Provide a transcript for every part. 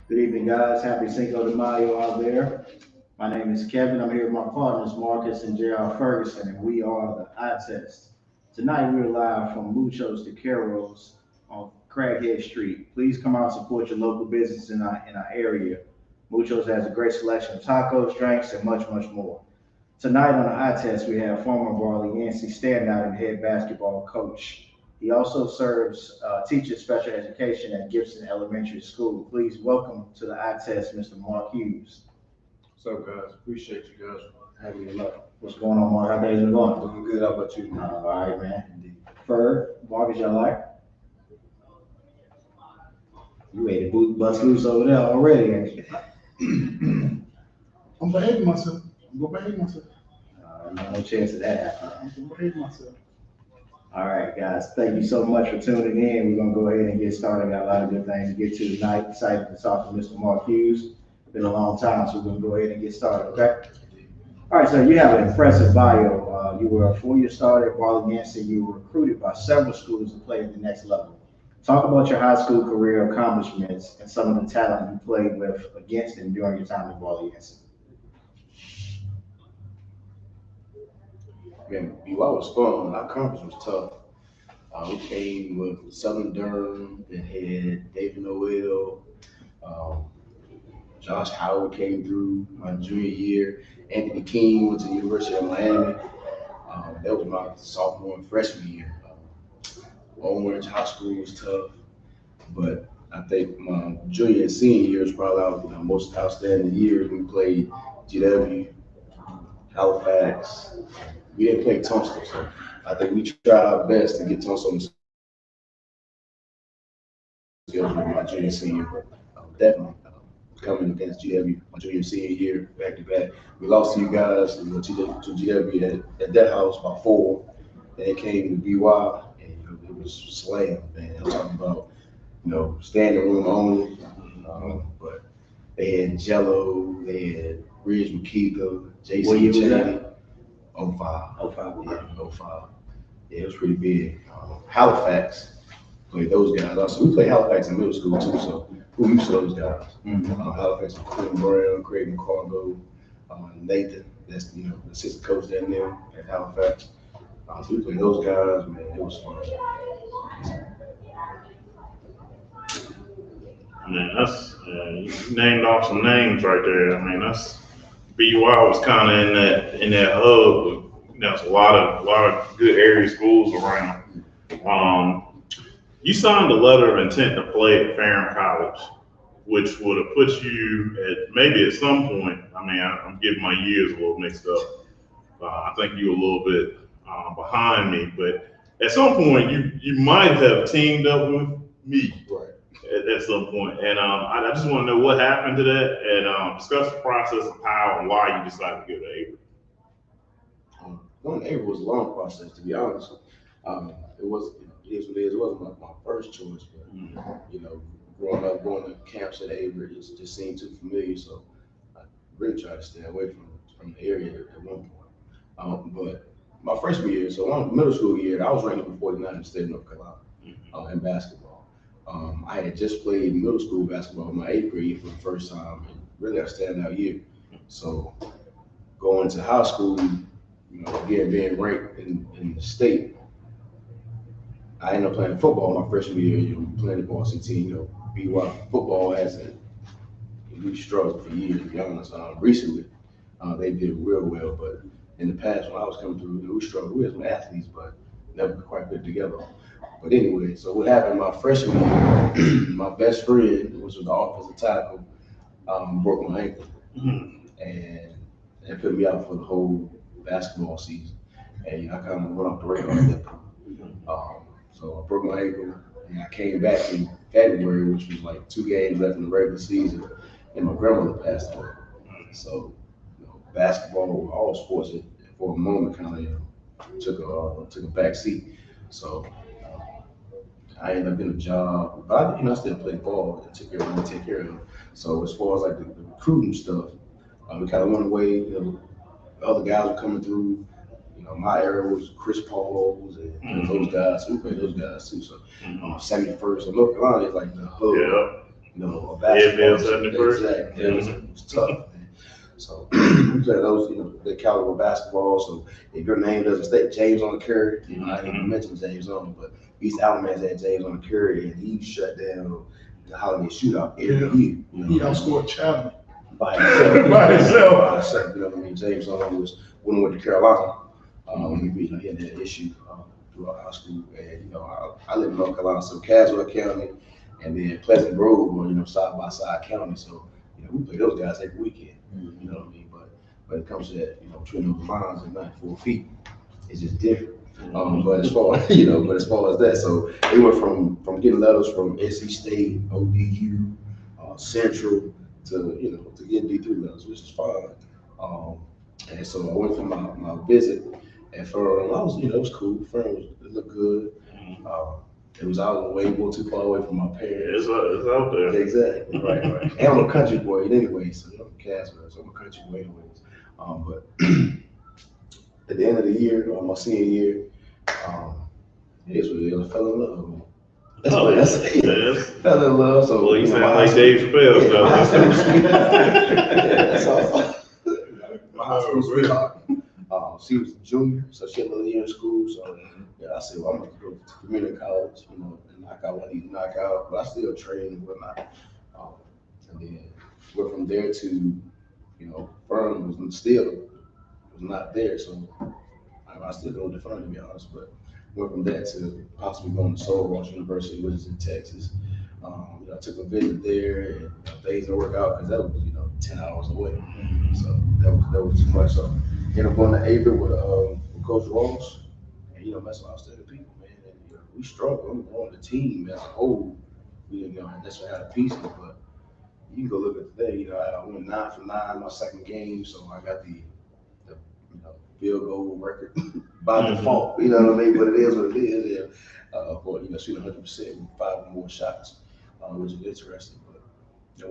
Good evening, guys. Happy Cinco de Mayo out there. My name is Kevin. I'm here with my partners, Marcus and J.R. Ferguson, and we are the Eye Test. Tonight, we're live from Muchos to Carol's on Craighead Street. Please come out and support your local business in our area. Muchos has a great selection of tacos, drinks, and much, much more. Tonight on the Eye Test, we have former Barley Yancey standout and head basketball coach. He also teaches special education at Gibson Elementary School. Please welcome to the Eye Test, Mr. Mark Hughes. What's up, guys? Appreciate you guys having me up. What's going on, Mark? How things been going? Doing good. How about you? All right, man. Indeed. Ferg, Marcus, y'all like? You ready to bust loose over there already, ain't you? I'm behaving myself. I'm gonna behave myself. No chance of that happening. I'm gonna behave myself. All right, guys. Thank you so much for tuning in. We're gonna go ahead and get started. Got a lot of good things to get to tonight. Excited to talk to Mr. Mark Hughes. Been a long time, so we're gonna go ahead and get started. Okay. All right. So you have an impressive bio. You were a four-year starter at Barley Yancey. You were recruited by several schools to play at the next level. Talk about your high school career accomplishments and some of the talent you played with against and during your time at Barley Yancey. Man, BY was fun. Our conference was tough. We came with Southern Durham that had David Noel. Um, Josh Howard came through my junior year. Anthony King went to the University of Miami. That was my sophomore and freshman year. Orange High School was tough, but I think my junior and senior year was probably our most outstanding years. We played GW, Halifax. We didn't play Tunstall, so I think we tried our best to get Tunstall on the schedule with my junior and senior. But definitely coming against GW my junior and senior year back to back. We lost to you guys to GW at that house by 4. Then it came to BY, and it was slam, man. I'm talking about standing room only. But they had Jello, they had Ridge McKeither, What year JC was that? Cheney. 05. Oh, 5. Yeah, 05. Yeah, it was pretty big. Halifax played those guys. Also, we played Halifax in middle school too, so we used to those guys. Halifax with Quentin Brown, Craig McCargo, Nathan, that's the assistant coach down there at Halifax. So we played those guys, man. It was fun. I mean, you named off some names right there. I mean, that's BUI was kind of in that hub. There's a lot of good area schools around. You signed a letter of intent to play at Farron College, which would have put you at maybe at some point. I mean, I'm getting my years a little mixed up. I think you were a little bit behind me, but at some point you might have teamed up with me. Right. At some point. And I just want to know what happened to that and discuss the process of how and why you decided to go to Avery. Going to Avery was a long process, to be honest. It was, it is what it is. It wasn't my first choice, but growing up, going to camps at Avery just seemed too familiar. So I really tried to stay away from the area at one point. But my freshman year, so on middle school year, I was ranked number 49 in the state of North Carolina in basketball. I had just played middle school basketball in my 8th grade for the first time, and really a standout year. So going to high school, again being ranked in the state, I ended up playing football my freshman year. Playing the varsity team. BY football hasn't really struggled for years, to be honest. Recently, they did real well, but in the past when I was coming through, we struggled. We had some athletes, but never quite put it together. But anyway, so what happened my freshman year, my best friend, which was the offensive tackle, broke my ankle. And it put me out for the whole basketball season. And I kind of went off the radar at that point. So I broke my ankle, and I came back in February, which was like 2 games left in the regular season, and my grandmother passed away. So basketball, all sports, for a moment kind of took a back seat. So I ended up getting a job, but I still played ball and took care of what I take care of. So as far as like the recruiting stuff, we kind of went away. The other guys were coming through. My era was Chris Paul's and those guys. So we played those guys too. So 71st, North Carolina is like the hub. a Yeah, basketball. Bill 71st. Exactly. It was tough, man. So we played those, the caliber basketball. So if your name doesn't state James on the carry, I didn't even mention James on it, but East Alabama had James on the carry, and he shut down the holiday shootout every year. He outscored Chapman. By himself. By himself. By himself. You know what I mean? James on was when we went to Carolina. He had that issue throughout high school, and I live in North Carolina, so Caswell County, and then Pleasant Grove were side by side county. So we play those guys every weekend. You know what I mean? But when it comes to that, between those lines and 94 feet, it's just different. But as far as that, so they went from getting letters from NC State, ODU, Central to getting D3 letters, which is fine. And so I went for my visit, and for I was it was cool. It looked good. It was out of the way, not too far away from my parents. It's out there. Exactly, right. And I'm a country boy anyway, so I'm Casper, so I'm a country boy anyways. But at the end of the year, my senior year, it is what it is. I fell in love, man. That's what I say. Fell in love. So well, you sound like Dave Chappelle. That's all. My high school sweetheart. She was a junior, so she had another year in school. So I said, well, I'm gonna go to community college, and knock out what I need to knock out. But I still train and whatnot. And then went from there to, Fern was not there, so I still go to Fern, to be honest. But went from that to possibly going to Sul Ross University, which is in Texas. I took a visit there, and things didn't work out because that was 10 hours away. So that was too much. So ended up going to Avery with Coach Ross, and that's why I was telling people, man. And, we struggle. I'm on the team as a whole. That's what had a piece of it, but you can go look at today. I went 9 for 9 my second game, so I got the field goal record by default. You know what I mean? But it is what it is. And, for shooting 100% with 5 or more shots, which is interesting. But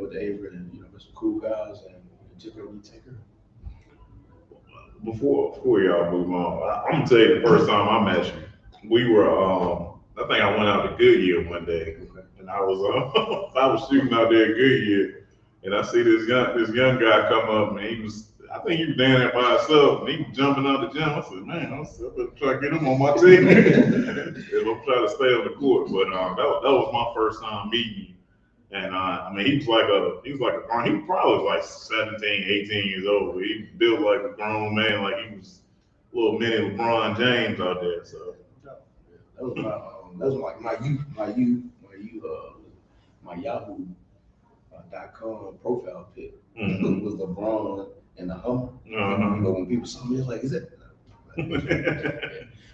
with the Avery, and there's some cool guys, and particularly take her. Before y'all move on, I'm gonna tell you the first time I met you. We were, I think I went out to Goodyear one day, and I was shooting out there at Goodyear, and I see this young guy come up, and I think he was down there by himself, and he was jumping out the gym. I said, man, I better try to get him on my team. I'm trying to stay on the court, but that was my first time meeting you. And he was probably like 17, 18 years old. He built like a grown man, like he was a little mini LeBron James out there. So that was my Yahoo.com profile pic. It was LeBron and the Hummer. When people saw me, it's like, is that?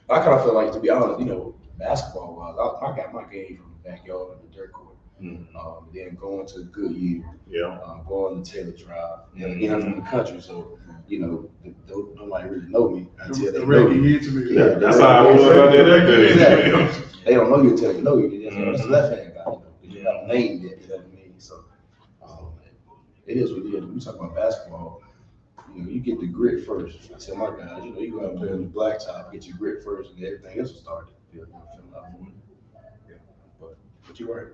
I kind of feel like, to be honest, basketball wise, I got my game from the backyard and the dirt court. Then going to Goodyear, going to Taylor Drive. Again, I'm from the country, so nobody really know me until they know me. That's how I was out there that day. Exactly. They don't know you until they know you. That's a left hand guy. You have a name yet. You know what I mean? So it is what it is. We talk about basketball. You get the grit first. I tell my guys, you go out and play on the blacktop, get your grit first, and everything else will start to feel a lot more. But you're right.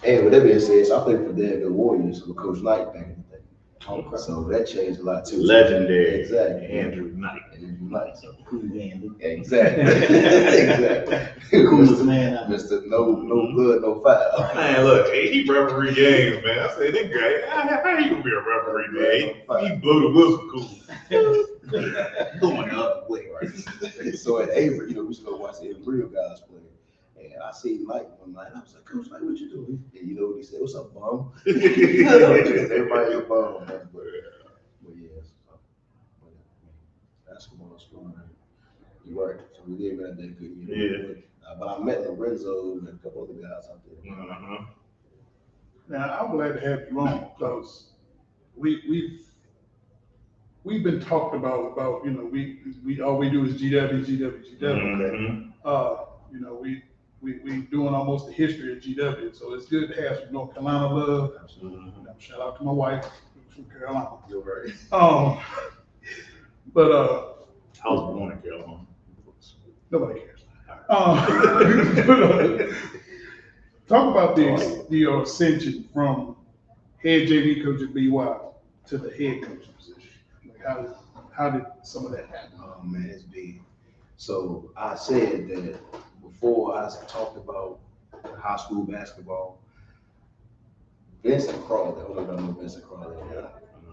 And with that being said, I played for the Warriors with Coach Knight back in the day. Okay. So that changed a lot too. Legendary. Exactly. Andrew Knight. So cool game. Exactly. Exactly. Coolest man out there. Mr. No blood, no foul. Man, look, he referee games, man. I said, they great. How you gonna be a referee, man? He blew the whistle cool. Going up way, right? So at Avery, we used to go watch the real guys play. And I seen Mike one night, and I was like, Coach Mike, what you doing? And you know what he said? What's up, bum? Everybody's a bum, man. But yes, basketball is fun, man. You're right. So we did that good year. Yeah. But I met Lorenzo and a couple other guys out there. Now, I'm glad to have you on because we've been talked about we all we do is GW. We doing almost the history of GW, so it's good to have some North Carolina love. Absolutely. Shout out to my wife from Carolina. You're right. But I was born in Carolina. Nobody cares. Talk about the ascension from head JV coach at BY to the head coach position. Like how did some of that happen? Oh man, it's big. So I said that before I talked about high school basketball. Vincent Crawley, I don't know if I know Vincent Crawley.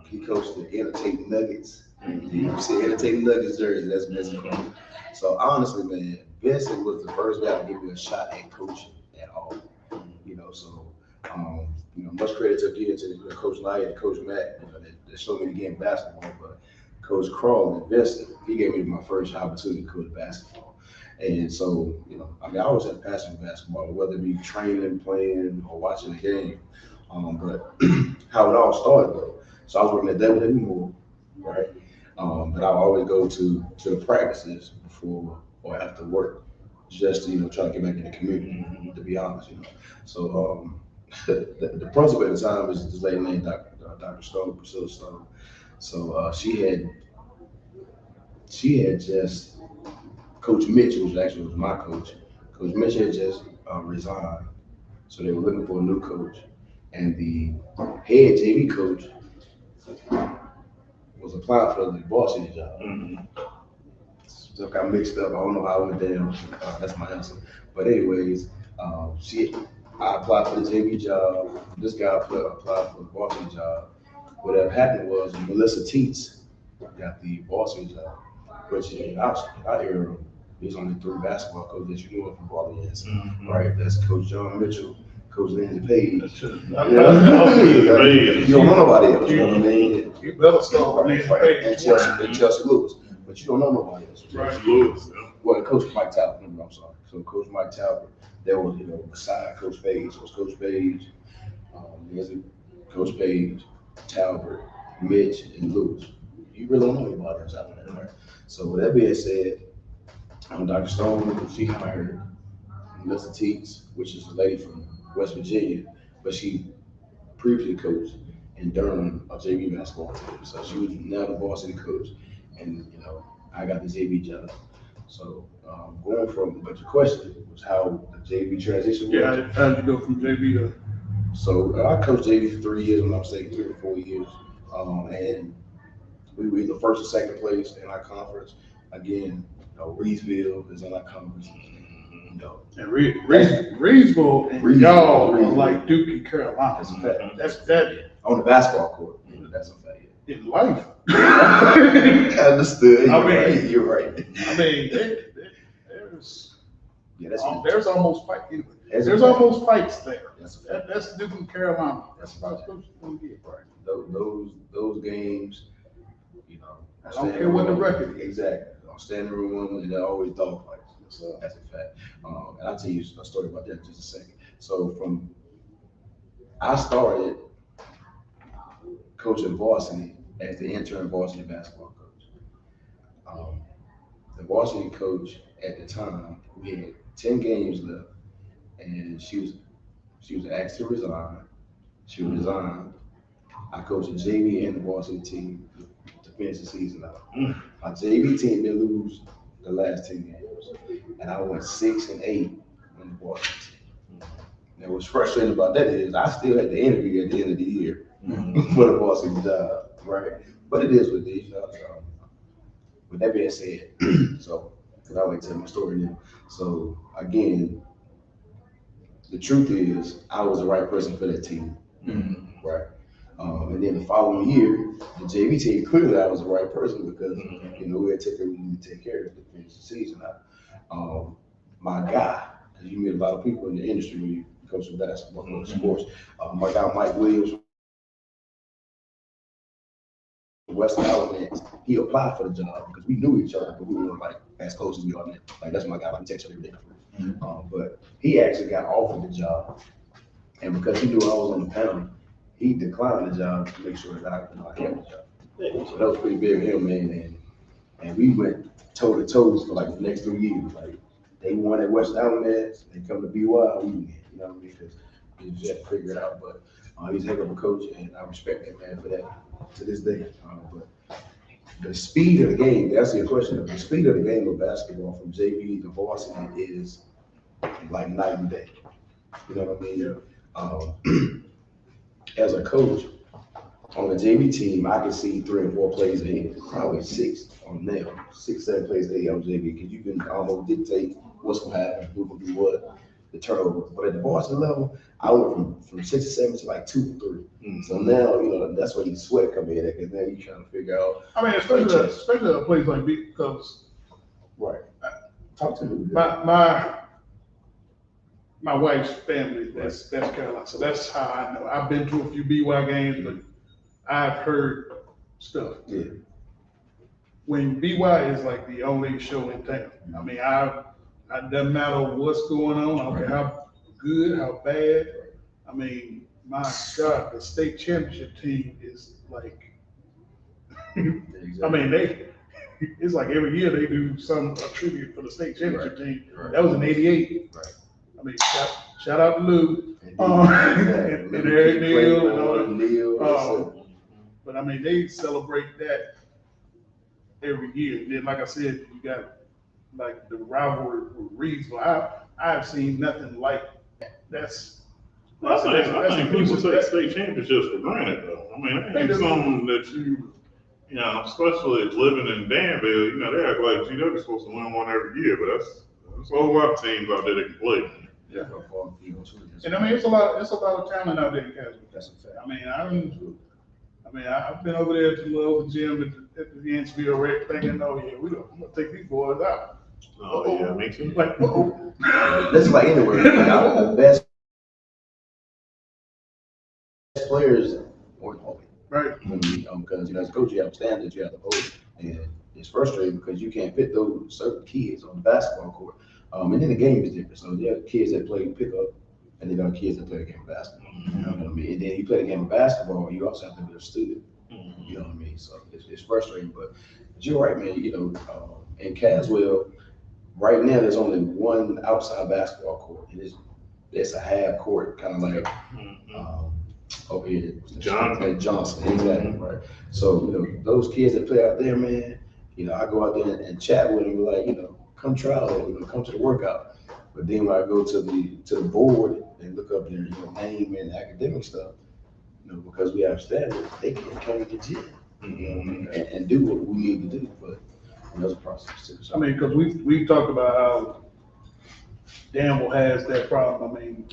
He coached the Entertainment Nuggets. You see Entertainment Nuggets jersey, that's Vincent Crawley. So honestly, man, Vincent was the first guy to give me a shot at coaching at all. So much credit to give to Coach Knight and Coach Matt, that showed me the game of basketball. But Coach Crawley, Vincent, he gave me my first opportunity to coach basketball. And so, I always had a passion for basketball, whether it be training, playing, or watching the game. But how it all started though. So I was working at WWE Moore, right? But I would always go to the practices before or after work, just to try to get back in the community. To be honest, So the principal at the time was this lady named Dr. Stone, Priscilla Stone. So she had just Coach Mitchell, which actually was my coach. Coach Mitchell had just resigned, so they were looking for a new coach. And the head JV coach was applying for the varsity job. So got mixed up. I don't know how it went down. That's my answer. But anyways, I applied for the JV job. This guy applied for the varsity job. What happened was Melissa Teets got the varsity job, which in our era, there's only 3 basketball coaches that you know of from Orleans, right? That's Coach John Mitchell, Coach Lindsey Page. You don't know nobody else. You know what I mean? You better start right, and Chelsea Lewis, but you don't know nobody else. Right. Lewis. Well, Coach Mike Talbot. I'm sorry. So Coach Mike Talbot, there was beside Coach Page, was Coach Page, Coach Page, Talbot, Mitch, and Lewis. You really don't know anybody else out there, right? So with that being said, Dr. Stone, she hired Melissa Teets, which is a lady from West Virginia, but she previously coached in Durham, a JV basketball team. So she was now the varsity coach, and I got the JV job. So going from, but your question was how the JV transition was. Yeah, how did you go from JV to? So I coached JV for 3 years, when I was saying 3 or 4 years, and we were either first or second place in our conference. Again, Reedsville is in our conference. And Reedsville and y'all are like Duke and Carolina. That's a fact. That's that On the basketball court, that's a fact. in life. Understood. You're right. I mean, there's almost fight. There's fact. almost fights there. That's a fact. That's Duke and Carolina. That's about as close as you're gonna get. Right. Those games, I don't care what the record is. Exactly. On standing room, and they're always dogfights. That's a fact. And I'll tell you a story about that in just a second. So I started coaching varsity as the intern varsity basketball coach. The varsity coach at the time, we had 10 games left, and she was asked to resign. She resigned. I coached the JV and the varsity team to finish the season out. My JV team didn't lose the last 10 games, and I went 6-8 in the varsity team. And what's frustrating about that is I still had to interview at the end of the year for the varsity job, right? But it is what it is. With that being said, so because I like to tell my story now. So again, the truth is I was the right person for that team, right? And then the following year, the JV team, clearly I was the right person because, we had taken we need to take care of to finish the season out. My guy, because you meet a lot of people in the industry when you coach some basketball, sports. My guy, Mike Williams, West Alabama, he applied for the job because we knew each other, but we weren't like as close as we are now. Like that's my guy, I can text him every day. But he actually got offered the job. And because he knew I was on the panel, he declined the job to make sure that I kept the job. So that was pretty big of him, man. And we went toe to toe for like the next 3 years. Like they won at West Alabama, they come to BY, we win. You know what I mean? Because you just have to figure it out. But he's a heck of a coach, and I respect that man for that to this day. But the speed of the game, to answer your question, the speed of the game of basketball from JV to varsity is like night and day. You know what I mean? Yeah. As a coach on the JV team, I can see 3 or 4 plays ahead, probably 6 on them, 6, 7 plays ahead on JV, because you can almost dictate what's gonna happen, who will do what, the turnover. But at the varsity level, I went from 6 or 7 to like 2 or 3. Mm-hmm. So now, you know, that's where your sweat come in, because now you're trying to figure out. I mean, especially a place like me, because Right. Talk to me. My wife's family, that's Carolina, so that's how I know. I've been to a few BY games, but I've heard stuff. Yeah. When BY is like the only show in town, I mean, I doesn't matter what's going on, I don't care how good, how bad. I mean, my God, the state championship team is like, I mean, it's like every year they do some tribute for the state championship team. Right. That was in '88. Right. I mean, shout out to Lou and Eric Neal and all that. But I mean, they celebrate that every year. And then, like I said, you got like the rivalry with Reeves. But I've seen nothing like that. I think people take state championships for granted, though. I mean, I think it's something that you know, especially living in Danville, you know, they act like GW supposed to win one every year, but that's a whole lot of teams out there that can play. Yeah. And I mean, it's a lot of talent out there in Castle. That's a fact. I mean, I've been over there to the little gym at the Inchville Rec thinking, oh yeah, I'm gonna take these boys out. Oh yeah, me too. Like, That's like anywhere. Like, the best players weren't holding. right. Because, you know, as a coach, you have standards, you have to hold. And it's frustrating because you can't fit those certain kids on the basketball court. And then the game is different. So there are kids that play pickup, and then there are kids that play the game of basketball. You know what I mean? And then you play the game of basketball, you also have to be a student. You know what I mean? So it's frustrating, but you're right, man. You know, in Caswell, right now there's only one outside basketball court, and it's a half court, kind of like over here, Johnson, exactly, right. So you know, those kids that play out there, man. You know, I go out there and chat with them, and be like, you know, come try it, you know, come to the workout. But then when I go to the board and look up their name and academic stuff, you know, because we have standards, they can't come to the gym, you know, and do what we need to do. But there's a process too. So. I mean, because we talked about how Danville has that problem. I mean,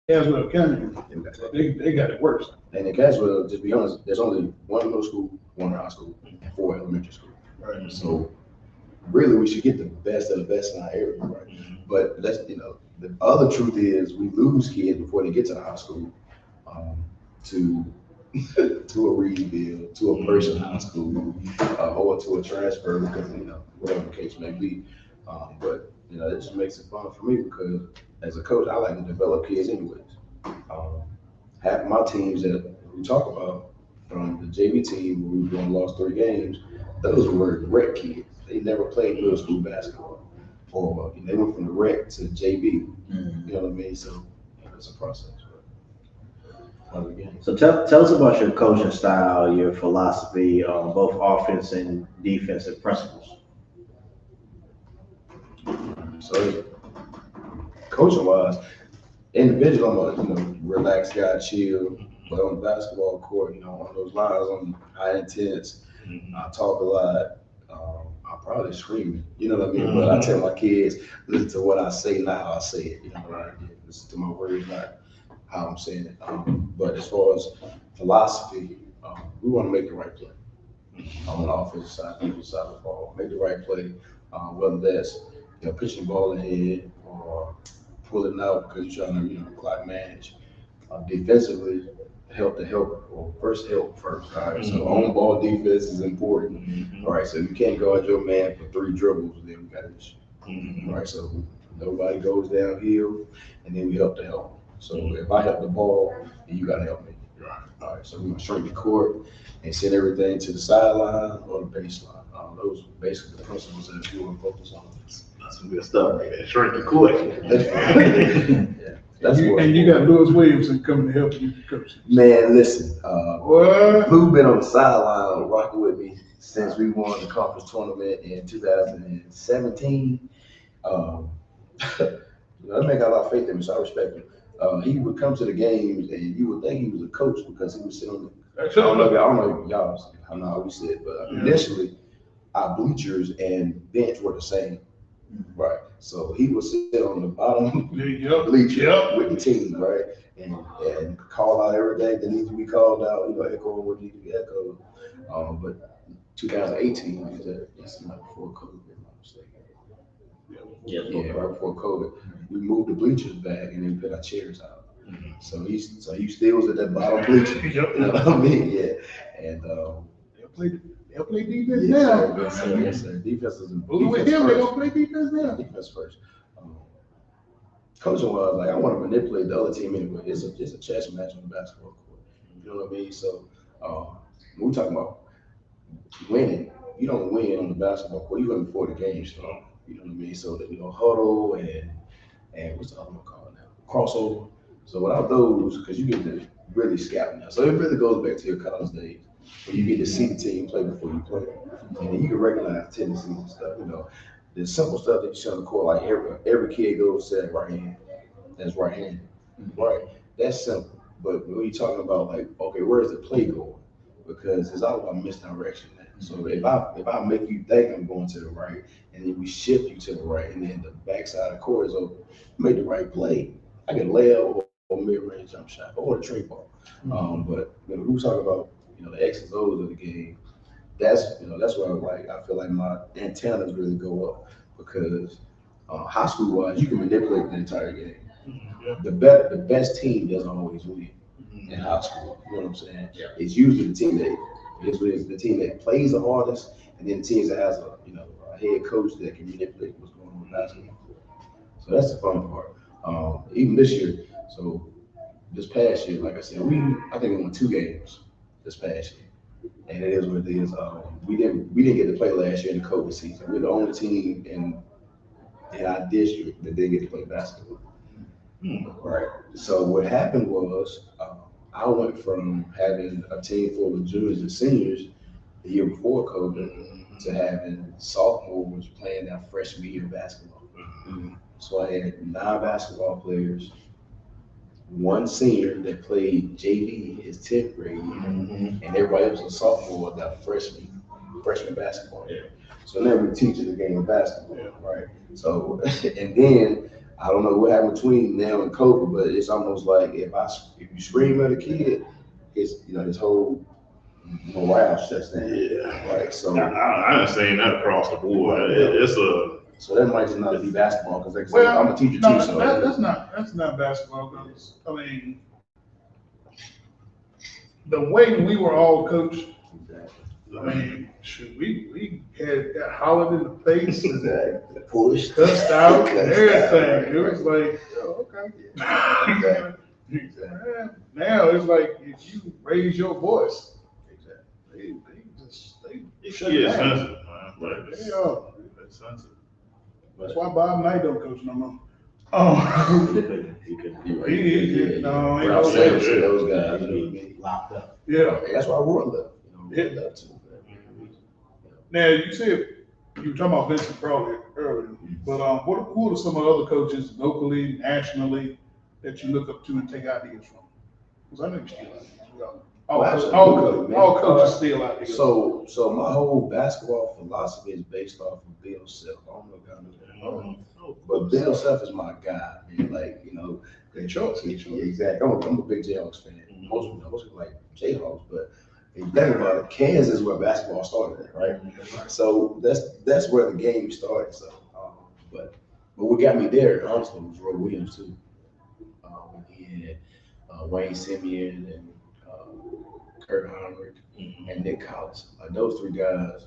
Caswell County, they got it worse. And in Caswell, just be honest, there's only one middle school, one high school, and 4 elementary schools. Right. So really, we should get the best of the best in our area, right? But that's, you know, the other truth is we lose kids before they get to the high school to a Reedville, to a Pershing High School, or to a transfer because, you know, whatever the case may be. But you know, it just makes it fun for me because as a coach, I like to develop kids anyways. Half of my teams that we talk about from the JV team where we've only lost 3 games, those were rec kids. They never played middle school basketball, or they went from the rec to JV. You know what I mean? So it's a process. So tell us about your coaching style, your philosophy on both offense and defensive principles. So coaching wise, individual, I'm a relaxed guy, chill. But on the basketball court, you know, on those lines, I'm high intense. I talk a lot. I'm probably screaming, you know what I mean? But I tell my kids, listen to what I say, not how I say it. You know, right? Listen to my words, not how I'm saying it. But as far as philosophy, we want to make the right play on the offensive side, defensive side of the ball. Make the right play, whether that's pitching the ball ahead or pulling out because you're trying to clock manage. Defensively, help or help first. All right, so on ball defense is important. All right, so you can't guard your man for 3 dribbles, then we got an issue. All right, so nobody goes downhill, and then we help. So if I help the ball, then you got to help me. All right, so we're gonna shrink the court and send everything to the sideline or the baseline. Those are basically the principles that we want to focus on. That's some good stuff right there. Shrink the court. And you got Lewis Williamson coming to help you coach. Man, listen, Lou been on the sideline rocking with me since we won the conference tournament in 2017. That man got a lot of faith in me, so I respect him. He would come to the games, and you would think he was a coach because he would sit on the. I don't know if y'all, I don't know how we said, but initially, our bleachers and bench were the same. Right. So he would sit on the bottom bleacher with the team, right? And call out everything that needs to be called out, echo what needs to be echoed. But 2018, that's not before COVID, if I'm not mistaken. Yeah, right before COVID. We moved the bleachers back and then put our chairs out. So he still was at that bottom bleacher. You know what I mean? Yeah. And they'll play defense now. now. Yes, sir. Defense is with him, they're gonna play defense now. Defense first. Coaching was like, I want to manipulate the other team anyway. It's a chess match on the basketball court. You know what I mean? So when we're talking about winning, you don't win on the basketball court. You win before the game starts. You know what I mean? So that huddle and what's the other one called now? Crossover. So without those, because you get to really scout now. So it really goes back to your college days where you get to see the team play before you play. And then you can recognize tendencies and stuff, The simple stuff that you see on the court, like every kid goes to that right hand. That's right handed. Right. That's simple. But when you're talking about like, okay, where's the play going? Because it's all about misdirection now. So if I make you think I'm going to the right, and then we shift you to the right, and then the backside of the court is open, make the right play. I can lay up or mid-range jump shot or a three ball. But who's talking about the X's and O's of the game? That's where I feel like my antennas really go up because high school wise, you can manipulate the entire game. The best team doesn't always win in high school. You know what I'm saying? Yeah. It's usually the team the team that plays the hardest, and then the teams that has a head coach that can manipulate what's going on in basketball. So that's the fun part. Even this year, so this past year, like I said, I think we won 2 games this past year, and it is what it is. We didn't get to play last year in the COVID season. We're the only team in our district that didn't get to play basketball. Right. So what happened was I went from having a team full of juniors and seniors the year before COVID to having sophomores playing their freshman year basketball. So I had 9 basketball players, 1 senior that played JV his 10th grade year, and everybody else was a sophomore that freshman basketball. Yeah. So now we're teaching the game of basketball, right? So and then I don't know what happened between now and COVID, but it's almost like if you scream at a kid, it's his whole morale shuts down. Yeah. Right. So I understand that across the board. So that might just not be basketball because I'm a teacher too. So that's not basketball because I mean the way we were all coached. I mean, we got hollered in the face and pushed, cussed out, and everything. It was like, okay. Now it's like if you raise your voice, they shut down. Sensitive, man. They are. It's sensitive. That's why Bob Knight don't coach no more. Those guys locked up. Yeah, that's why Roy left. Roy left too. Now you said you were talking about Vincent Crowley earlier, but who are some of the other coaches locally, nationally that you look up to and take ideas from? Because I know you steal ideas. All coaches steal ideas. So my whole basketball philosophy is based off of Bill Self. I don't know if y'all know that. But Bill Self is my guy, man. Great choice. Yeah, exactly. I'm a big Jayhawks fan. Most people like Jayhawks, but if you think about it, Kansas is where basketball started at, right? So that's where the game started. So, but what got me there, honestly, was Roy Williams too. He had Wayne Simeon and Kurt Heinrich and Nick Collins. Like those 3 guys.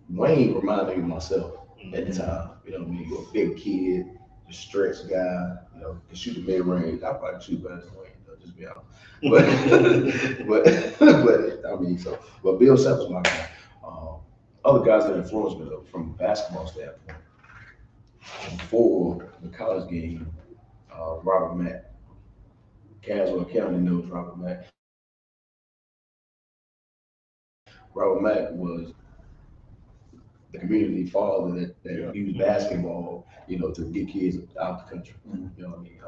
Wayne reminded me of myself at the time. You know what I mean? You're a big kid, just stretch guy. Can shoot the mid range. I probably shoot better than Wayne. Just be honest. But Bill Self was my guy. Other guys that influenced me though, from a basketball standpoint, before the college game, Robert Mack. Caswell County knows Robert Mack. Robert Mack was the community father that used basketball, you know, to get kids out the country. You know what I mean?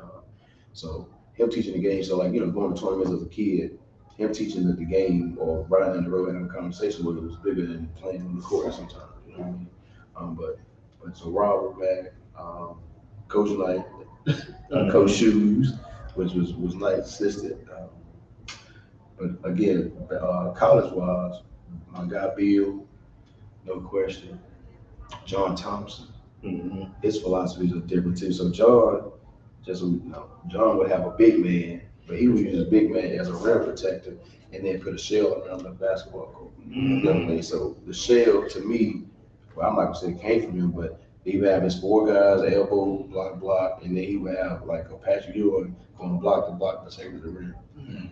So him teaching the game, so like, you know, going to tournaments as a kid, him teaching the game or riding down the road having a conversation with it was bigger than playing on the court sometimes. You know what I mean? But so Robert, man, Coach Knight, Coach Hughes, which was Knight's assistant. But again, college-wise, my guy Bill, no question. John Thompson, his philosophies are different too. So John, John would have a big man, but he would use a big man as a rim protector and then put a shell around the basketball court. You know what I mean? So the shell, to me, well, I'm not gonna say it came from him, but he would have his 4 guys, elbow, block, and then he would have like a Patrick Ewing going block to block the same as the rim.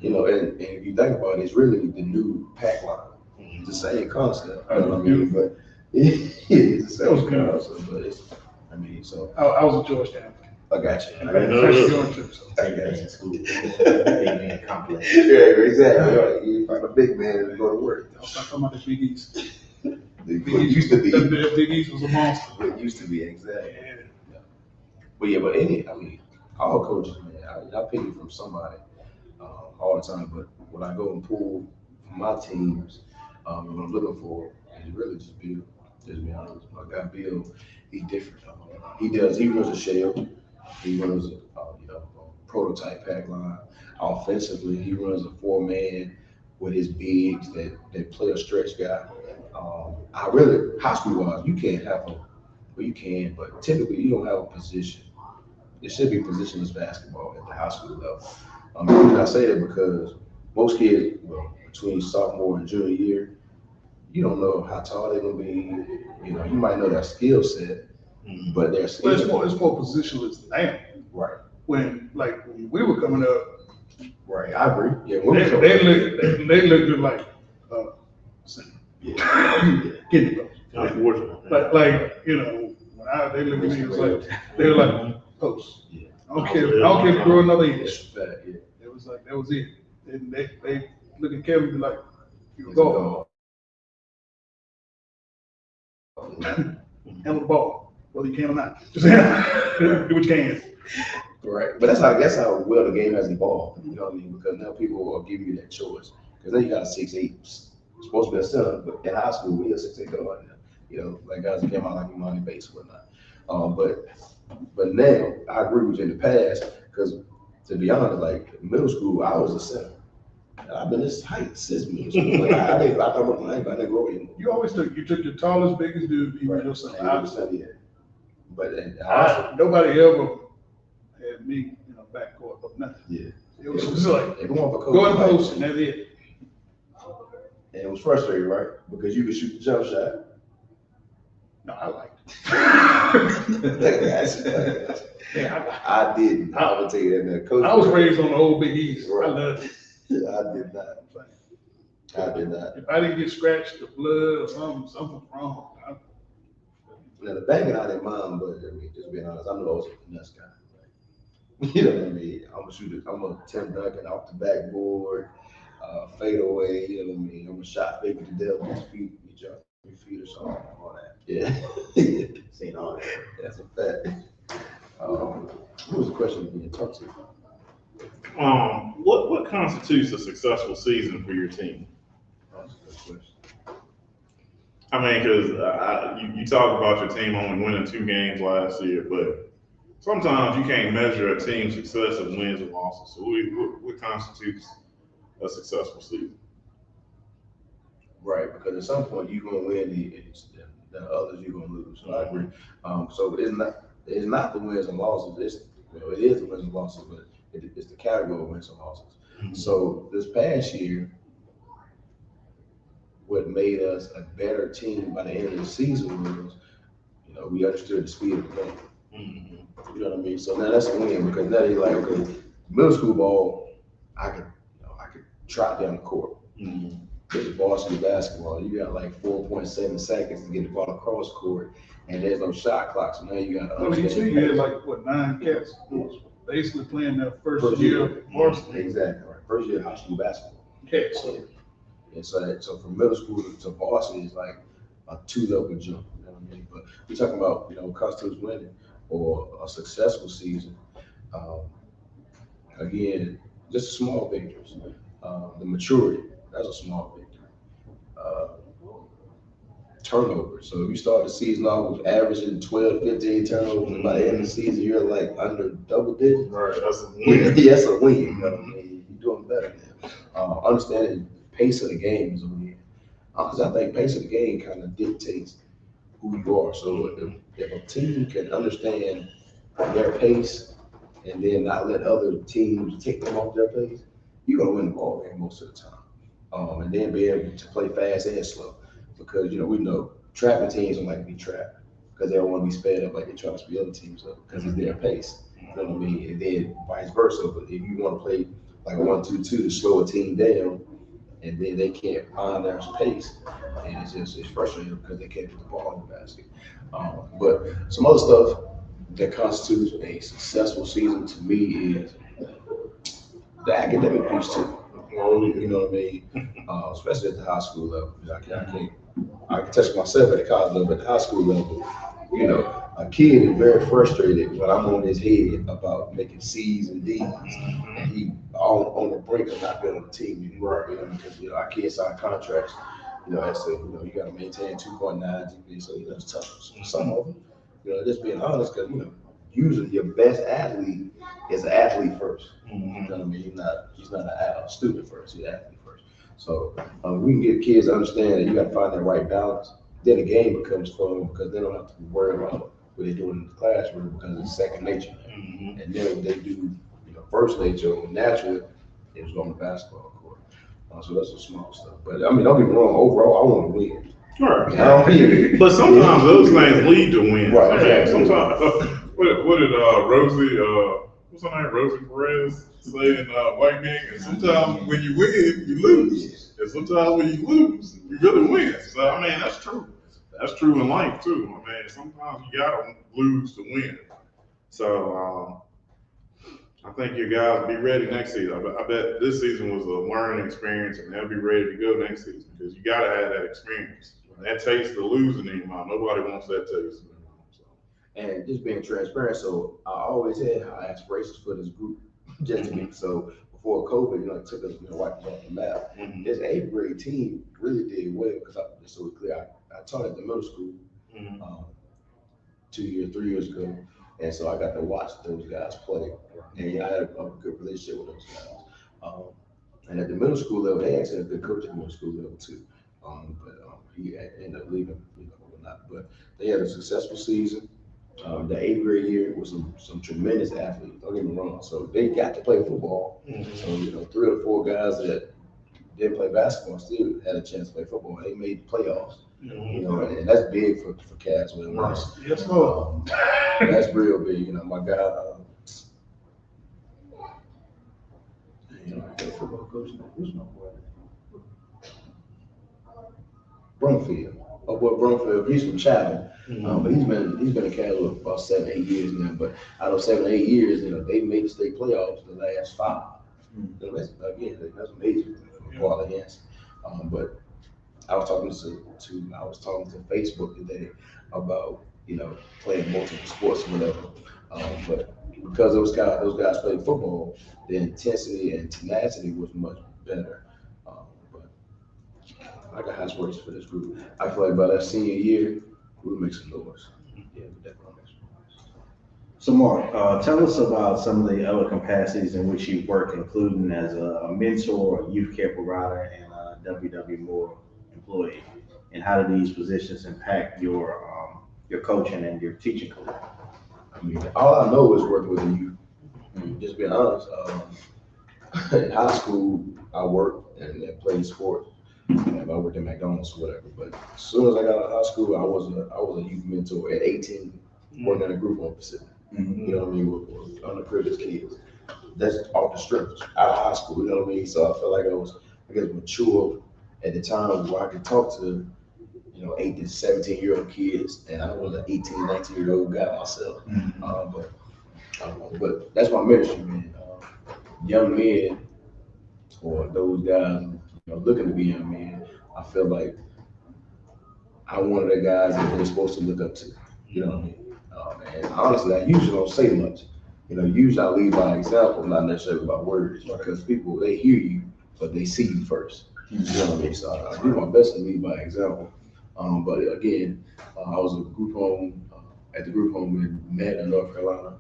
You know, and if you think about it, it's really the new pack line. It's the same concept. You know what I mean? But it's the same concept. But it's, I mean, so I was at Georgetown. I got you. I got you. School. Yeah, exactly. Right. You find a big man to go to work. I was talking about the Big East. It used to be. The Big East was a monster. It used to be, exactly. Yeah. But yeah, but all coaches, man, I pick it from somebody all the time. But when I go and pull for my teams, what I'm looking for is really just Bill. Just be honest. My guy Bill, he's different. He runs a shell. He runs a prototype pack line. Offensively, he runs a 4-man with his bigs that play a stretch guy. High school wise, you can't have you can, but typically you don't have a position. It should be positionless basketball at the high school level. I say that because most kids, between sophomore and junior year, you don't know how tall they're gonna be. You know, you might know their skill set, but their skill it's more positionless now. Right. When we were coming up, right, I agree. Yeah, they looked like kidney post. Unfortunately. You know, when they looked at me, it was like they were like post. Yeah. I don't care if you grow another inch. Yeah. It was like that was it. And they look at Kevin and be like, you go. Handle the ball, whether you can or not. Just do what you can. Right, but that's how well the game has evolved. You know what I mean? Because now people are giving you that choice. Because then you got a 6'8", supposed to be a center, but in high school we a 6'8" guard now. You know, like guys that came out like Imani Bates and whatnot. But now I agree with you in the past because to be honest, like in middle school I was a center. I've been this height since middle school. Like, I didn't grow anymore. You always took your tallest, biggest dude, you were your center. Yeah. But nobody ever had me in a backcourt of nothing. Yeah. It was just like go in post and that's it. And it was frustrating, right? Because you could shoot the jump shot. No, I liked it. I didn't. I would tell you that, man. Coach, I was raised on the old Big East. Right. I loved it. I did not. If I didn't get scratched or blood or something was wrong. Now the banging I didn't mind, but I mean, just being honest, I know I was a finesse guy. Right? You know what I mean? I'm a Tim Duncan off the backboard, fade away, you know what I mean? I'm a shot fake with the devil, his feet, you jump your feet or something, all that. Yeah. Seen all that. That's a fact. What was the question being talked to? What constitutes a successful season for your team? That's a good question. I mean, because you talk about your team only winning 2 games last year, but sometimes you can't measure a team's success of wins and losses. So what constitutes a successful season? Right, because at some point you're gonna win the others you're gonna lose. So I agree. So it's not the wins and losses. It is the wins and losses, but it's the category of wins and losses. Mm-hmm. So this past year, what made us a better team by the end of the season was, we understood the speed of the game. Mm-hmm. You know what I mean? So now that's a win because now you're like, okay, middle school ball, I could trot down the court. Mm-hmm. This is varsity basketball. You got like 4.7 seconds to get the ball across court, and there's no shot clock. So now you got. Well, you had like 9 cats basically playing their first year of varsity. Exactly right. First year of high school basketball. Cats. And so from middle school to varsity is like a 2-level jump. what I mean? But we're talking about, when it comes to winning or a successful season, um, again, just small victories. The maturity, that's a small victory. Uh, Turnovers. So if you start the season off with averaging 12, 15 turnovers, and by the end of the season, you're like under double digits. Right, that's a Yeah, win. that's a win. You know what I mean? You're doing better now. Understanding the pace of the game is a win. Because I think pace of the game kind of dictates who you are. So if a team can understand their pace and then not let other teams take them off their pace, you're gonna win the ball game most of the time. And then be able to play fast and slow. Because we know trapping teams don't like to be trapped because they don't want to be sped up like they try to speed other teams up because it's their pace. You know what I mean? And then vice versa. But if you want to play like a 1-2-2 to slow a team down, and then they can't find their pace, and it's frustrating because they can't put the ball in the basket. But some other stuff that constitutes a successful season to me is the academic piece too. Oh, You know what I mean? Especially at the high school level. I can test myself at the college level, but at the high school level, a kid is very frustrated when I'm on his head about making C's and D's, and he on the brink of not being on the team anymore. Because our kids sign contracts. That's you got to maintain 2.9 GPA, so that's tough. So some of them, just being honest, because usually your best athlete is an athlete first. You know what I mean? He's not a student first. He's an athlete first. So we can get kids to understand that you got to find that right balance. Then the game becomes fun because they don't have to worry about what they're doing in the classroom because it's second nature. And then what they do, first nature or natural is on the basketball court. So that's the small stuff. But I mean, don't get me wrong. Overall, I want to win. Right. But sometimes those things lead to wins. Right. I mean, sometimes, what did Rosie, what's her name, Rosie Perez say in White Man? And sometimes when you win, you lose. And sometimes when you lose, you really win. So, I mean, that's true. That's true in life, too. I mean, sometimes you got to lose to win. So, I think your guys will be ready next season. I bet this season was a learning experience, and they'll be ready to go next season because you got to have that experience. That taste of losing in your mouth. Nobody wants that taste. So. And just being transparent, so I always had high aspirations for this group. Just to be so before COVID, it took us, wiped off the map. This 8th grade team really did well because so clear. I taught at the middle school 3 years ago, and so I got to watch those guys play, and I had a good relationship with those guys. And at the middle school level, they actually had a good coach at the middle school level too. But he ended up leaving, whatnot. But they had a successful season. The 8th grade year was some tremendous athletes. Don't get me wrong. So they got to play football. So 3 or 4 guys that didn't play basketball still had a chance to play football. They made the playoffs. And that's big for cats. Yes, Lord. That's real big. My guy. Football coach. Who's my boy? Brumfield. Oh boy, Brumfield. He's from Chatham. But he's been a cat for about 7, 8 years now. But out of 7, 8 years, they made the state playoffs the last 5. That's amazing for Paul against. But I was talking to Facebook today about playing multiple sports or whatever. But because those guys played football, the intensity and tenacity was much better. But I got high sports for this group. I feel like by that senior year, we'll make some noise. Yeah, we definitely make some noise. So Mark, tell us about some of the other capacities in which you work, including as a mentor, a youth care provider, and a WW Moore employee. And how do these positions impact your coaching and your teaching career? I mean, all I know is working with the youth. Just being honest. In high school, I worked and played sports. I worked at McDonald's or whatever. But as soon as I got out of high school, I was a youth mentor at 18, working in a group on Pacific. You know what I mean? With underprivileged kids. That's off the strength out of high school. You know what I mean? So I felt like I was, mature at the time where I could talk to 8 to 17-year-old kids, and I was an 18, 19-year-old guy myself. But that's my ministry, man. Young men, or those guys looking to be young men, I feel like I'm one of the guys that they're supposed to look up to. You know what I mean? And honestly, I usually don't say much. You know, usually I lead by example, not necessarily by words, because people, they hear you, but they see you first. You know what I mean? So I do my best to lead by example. But again, I was a group home, at the group home in Madison, North Carolina.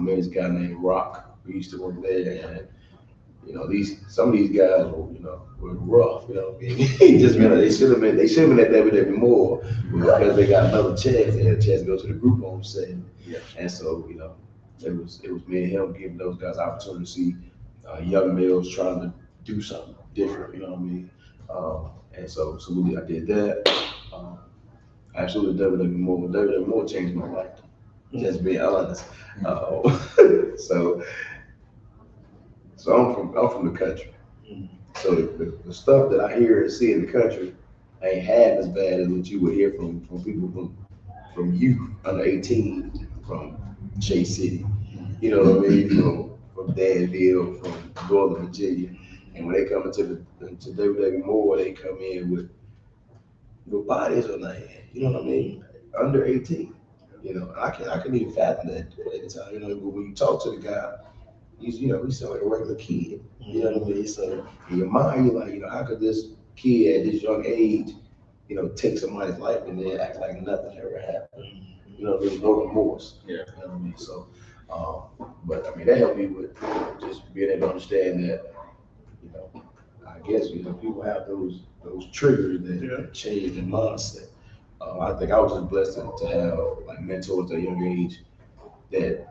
Met this guy named Rock. We used to work there, and you know, some of these guys were rough. You know what I mean? They should have been at WWE more, but because they got another chance, they had a chance to go to the group home setting. Yeah. And so, you know, it was me and him giving those guys opportunity to see young males trying to do something different. You know what I mean? And so I did that. Absolutely, WWE more changed my life. Just being honest. So I'm from the country. So the stuff that I hear and see in the country ain't half as bad as what you would hear from people from youth under 18 from Chase City. You know what I mean? From Danville, from Northern Virginia. And when they come into WWE Moore, they come in with bodies on their hand. You know what I mean? Under 18. You know, I can even fathom that at the time. You know, but when you talk to the guy, he sound like a regular kid. You know what I mean? So in your mind, you're like, how could this kid at this young age, take somebody's life and then act like nothing ever happened? You know, there's no remorse. Yeah. You know what I mean? So, but I mean, that helped me with just being able to understand that, I guess, people have those triggers that change their mindset. I think I was just blessed to have like mentors at a young age that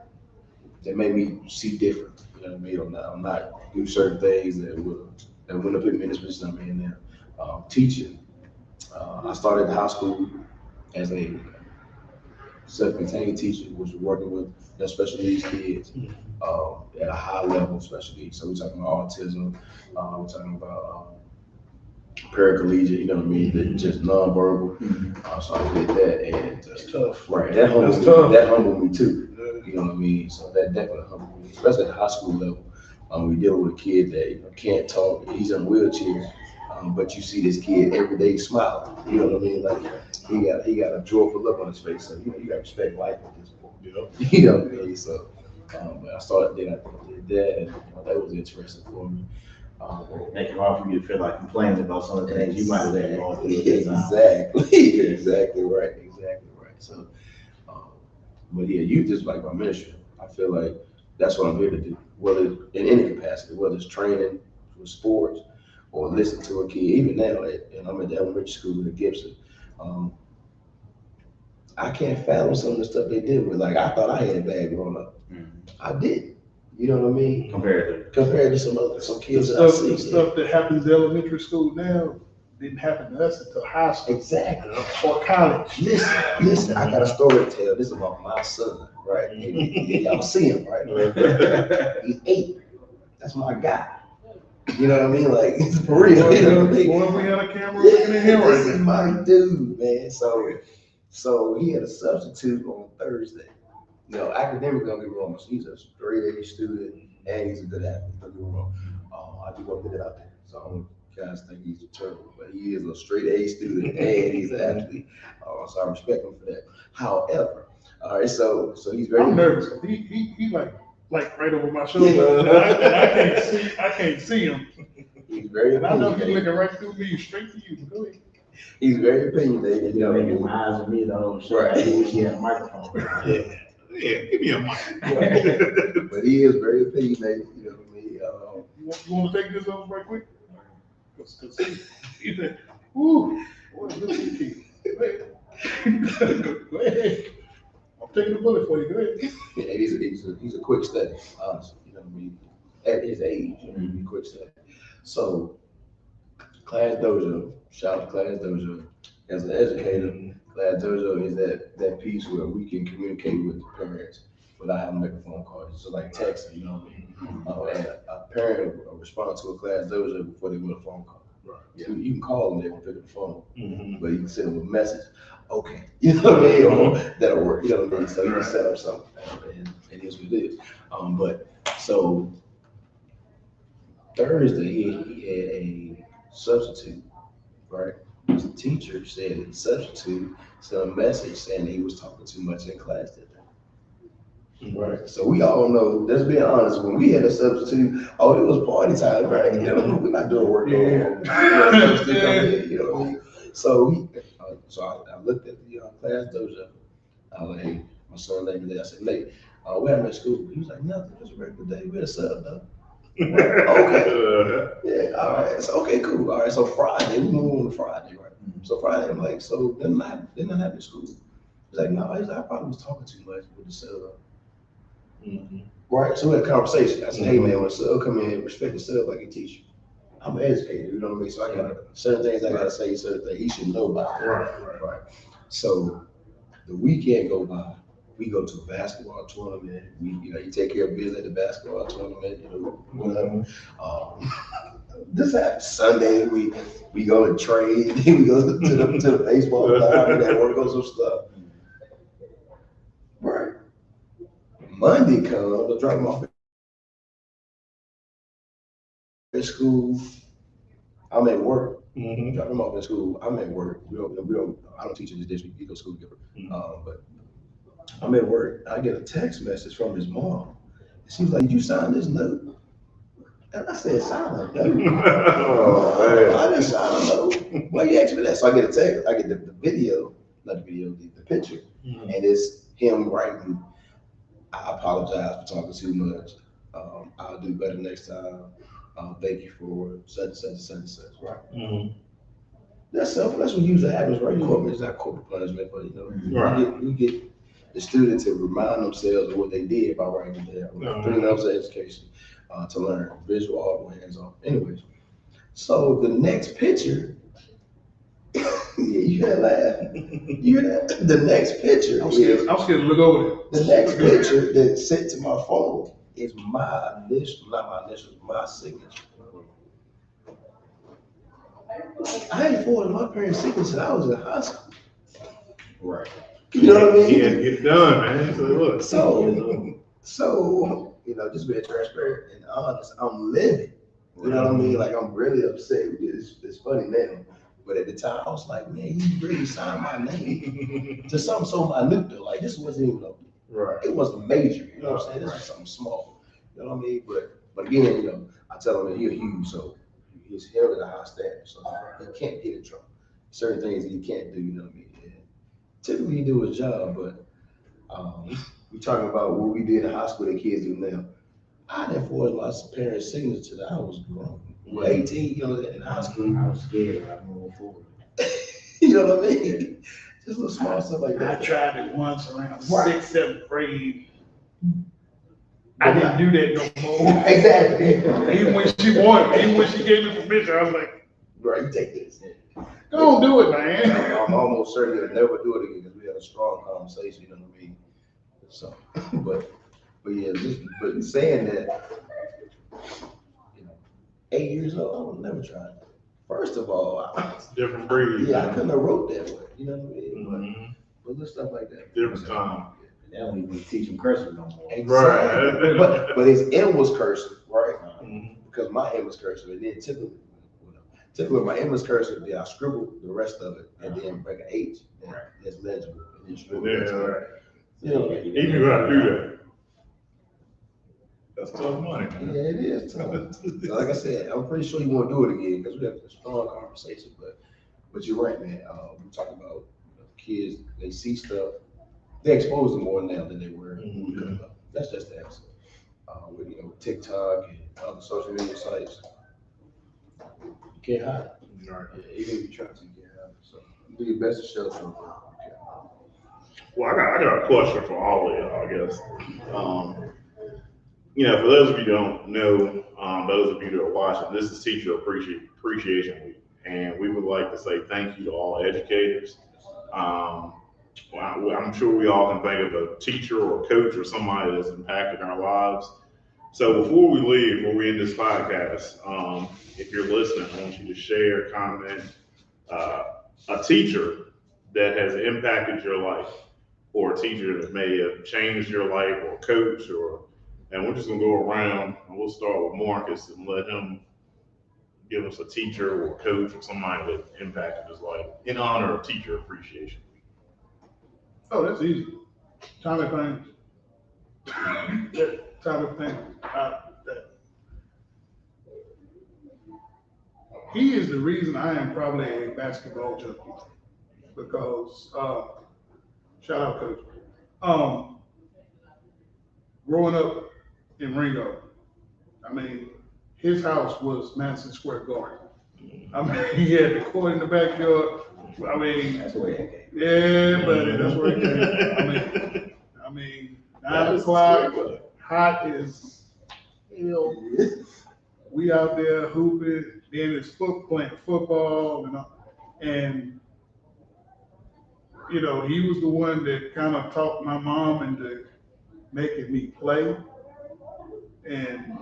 made me see different. You know what I mean? I'm not do certain things that wouldn't put me in this position I'm in now. Teaching. I started in high school as a self-contained teacher, which was working with special needs kids at a high level of special needs. So we're talking about autism, we're talking about paraplegia, you know what I mean? That just nonverbal. So I did that, and That's tough. right, that humbled me too. You know what I mean? So that definitely humbled me, especially at the high school level. We dealing with a kid that can't talk, he's in a wheelchair, but you see this kid every day smiling. You know what I mean? Like he got a joyful look on his face. So you got to respect life at this point. You know what I mean? So but I did that, and that was interesting for me. Make it hard for you to feel like complaining about some of the things you might have been going through. Exactly right. So, but yeah, you just like my ministry. I feel like that's what I'm here to do, whether in any capacity, whether it's training with sports or listening to a kid. Even now, and I'm at the elementary school in Gibson. I can't fathom some of the stuff they did with. Like, I thought I had it bad growing up. I did. You know what I mean? Compared to some kids The stuff that happens in elementary school now didn't happen to us until high school. Exactly. Or college. Listen, I got a story to tell. This is about my son, right? And y'all see him, right? He's 8. That's my guy. You know what I mean? Like, it's for real. You know what I mean? Boy, we had a camera looking at him right This is my dude, man. So he had a substitute on Thursday. Academically, don't get me wrong. He's a straight A student and he's a good athlete. Don't get me wrong. I do want to put that out there. So I don't guys think he's terrible, but he is a straight A student and he's an athlete. So I respect him for that. However, all right, so he's very. I'm nervous. He like right over my shoulder. and I can't see him. He's very. And I know he's looking right through me, straight to you. Go ahead. He's very opinionated. You know, making my eyes on me the whole show. Right. I wish he had a microphone. Yeah, give me a mic. Right. But he is very opinionated. You know what I mean? You want to take this over right quick? Because he said, "Ooh, boy, listen to you. Go ahead. I'm taking the bullet for you. Go ahead." Yeah, he's a quick study, honestly. You know what I mean? At his age, he's a quick study. So, Class Dojo, shout out to Class Dojo. As an educator, Class Dojo is that piece where we can communicate with the parents without having to make a phone call. So like texting, you know what I mean? And a parent will respond to a Class Dojo before they want a phone call. Right. So you can call them, they won't pick up the phone, but you can send them a message. Okay, you know what I mean? Or that'll work. You know what I mean? So you can set up something, and it is what it is. But so Thursday he had a substitute, right? The teacher said the substitute sent a message saying that he was talking too much in class that day. Right. So we all know, let's be honest, when we had a substitute, oh, it was party time, right? You know, we're not doing work no more. Substitute come in, you know what I mean? So I looked at the class dojo. I was like, hey, my son named me. I said, Nate, what happened at school? He was like, nothing. It was a regular day. We had a sub though. Right. Okay. Yeah. All right. So okay, cool. All right. So Friday, we move on to Friday, right? So Friday, I'm like, so didn't I have to school? He's like, no. He's like, I probably was talking too much with the sub. Right. So we had a conversation. I said, hey man, when a sub come in, respect the sub like a teacher. I'm an educator, you know what I mean? So I got certain things I gotta say, certain things he should know about. Right. So the weekend go by, we go to a basketball tournament. You take care of business at the basketball tournament, whatever. This happened Sunday. We go to trade. We go to the baseball diamond and work on some stuff. Right. Monday comes, I drop him off at school. I'm at work. Drop him off at school. I'm at work. I don't teach in this district. We go to school together. But I'm at work. I get a text message from his mom. She was like, "Did you sign this note?" And I said, "Sign a note?" I didn't sign a note. Why you asking me that? So I get a text. I get the video, not the video, the picture, and it's him writing, "I apologize for talking too much. I'll do better next time. Thank you for such and such and such and such." Right. That's simple. That's what usually happens, right? Corporate is not corporate punishment, but we get the students to remind themselves of what they did by writing it down. 3 levels of education to learn visual, audio, hands-on. Anyways, so the next picture, yeah, you gotta laugh. You hear that? The next picture. I'm scared to look over there. The next picture that's sent to my phone is my initials, not my initials, my signature. I hadn't forwarded my parents' signature. I was in high school. Right. You know what I mean? Yeah, get it done, man. So look. So just being transparent and honest, I'm living. You know what I mean? Like I'm really upset with this. It's funny now. But at the time, I was like, man, he really signed my name to something so minute though. Like this wasn't even it wasn't major. You know what I'm saying? This was something small. You know what I mean? But again, I tell him that he's Hughes, so he's held at a high standard. So he can't get in trouble. Certain things he can't do. You know what I mean? And typically he do his job, but we talking about what we did in high school that kids do now. I didn't forge my parents' signature that I was grown. 18, in high school. I was scared. I moved forward. You know what I mean? Just little small stuff like that. I tried it once around 6th, 7th grade. I didn't do that no more. Exactly. Even when she wanted, even when she gave me permission, I was like, "Right, you take this." Don't do it, man. I'm almost certain to never do it again because we had a strong conversation. You know what I mean? So, but yeah, but saying that, 8 years old, I would never try it. First of all, it's different breed. Yeah, I couldn't have wrote that way. You know what I mean? But little stuff like that. Different time. They don't even teach them cursive no more. Exactly. Right. but his M was cursive, right? Because my M was cursive, and then typically my M was cursive. Then I scribbled the rest of it, and then break an H. That's legible. And then scribble the rest of it. He knew how to do that. That's tough money. Yeah, it is tough. Like I said, I'm pretty sure you won't do it again because we have a strong conversation. But you're right, man. We're talking about kids. They see stuff. They expose them more now than they were. That's just the answer. With TikTok and other social media sites, you can't hide it. Yeah, even if you try to, you can't hide it. So do your best to show them. Well, I got a question for all of y'all, I guess. For those of you who don't know, those of you that are watching, this is Teacher Appreciation Week, and we would like to say thank you to all educators. I'm sure we all can think of a teacher or a coach or somebody that's impacted our lives. So before we leave, before we end this podcast, if you're listening, I want you to share, comment, a teacher that has impacted your life, or a teacher that may have changed your life, or a coach, and we're just gonna go around and we'll start with Marcus and let him give us a teacher or coach or somebody that impacted his life in honor of Teacher Appreciation Week? Oh, that's easy. Tommy Payne. Tommy Payne. He is the reason I am probably a basketball junkie because, shout out coach. Growing up in Ringo, I mean, his house was Madison Square Garden. I mean, he had the court in the backyard. I mean, That's where it came. yeah, buddy, that's where it came. I mean, 9 o'clock, hot as hell. We out there hooping, then it's playing football, and you know, he was the one that kind of talked my mom into making me play. And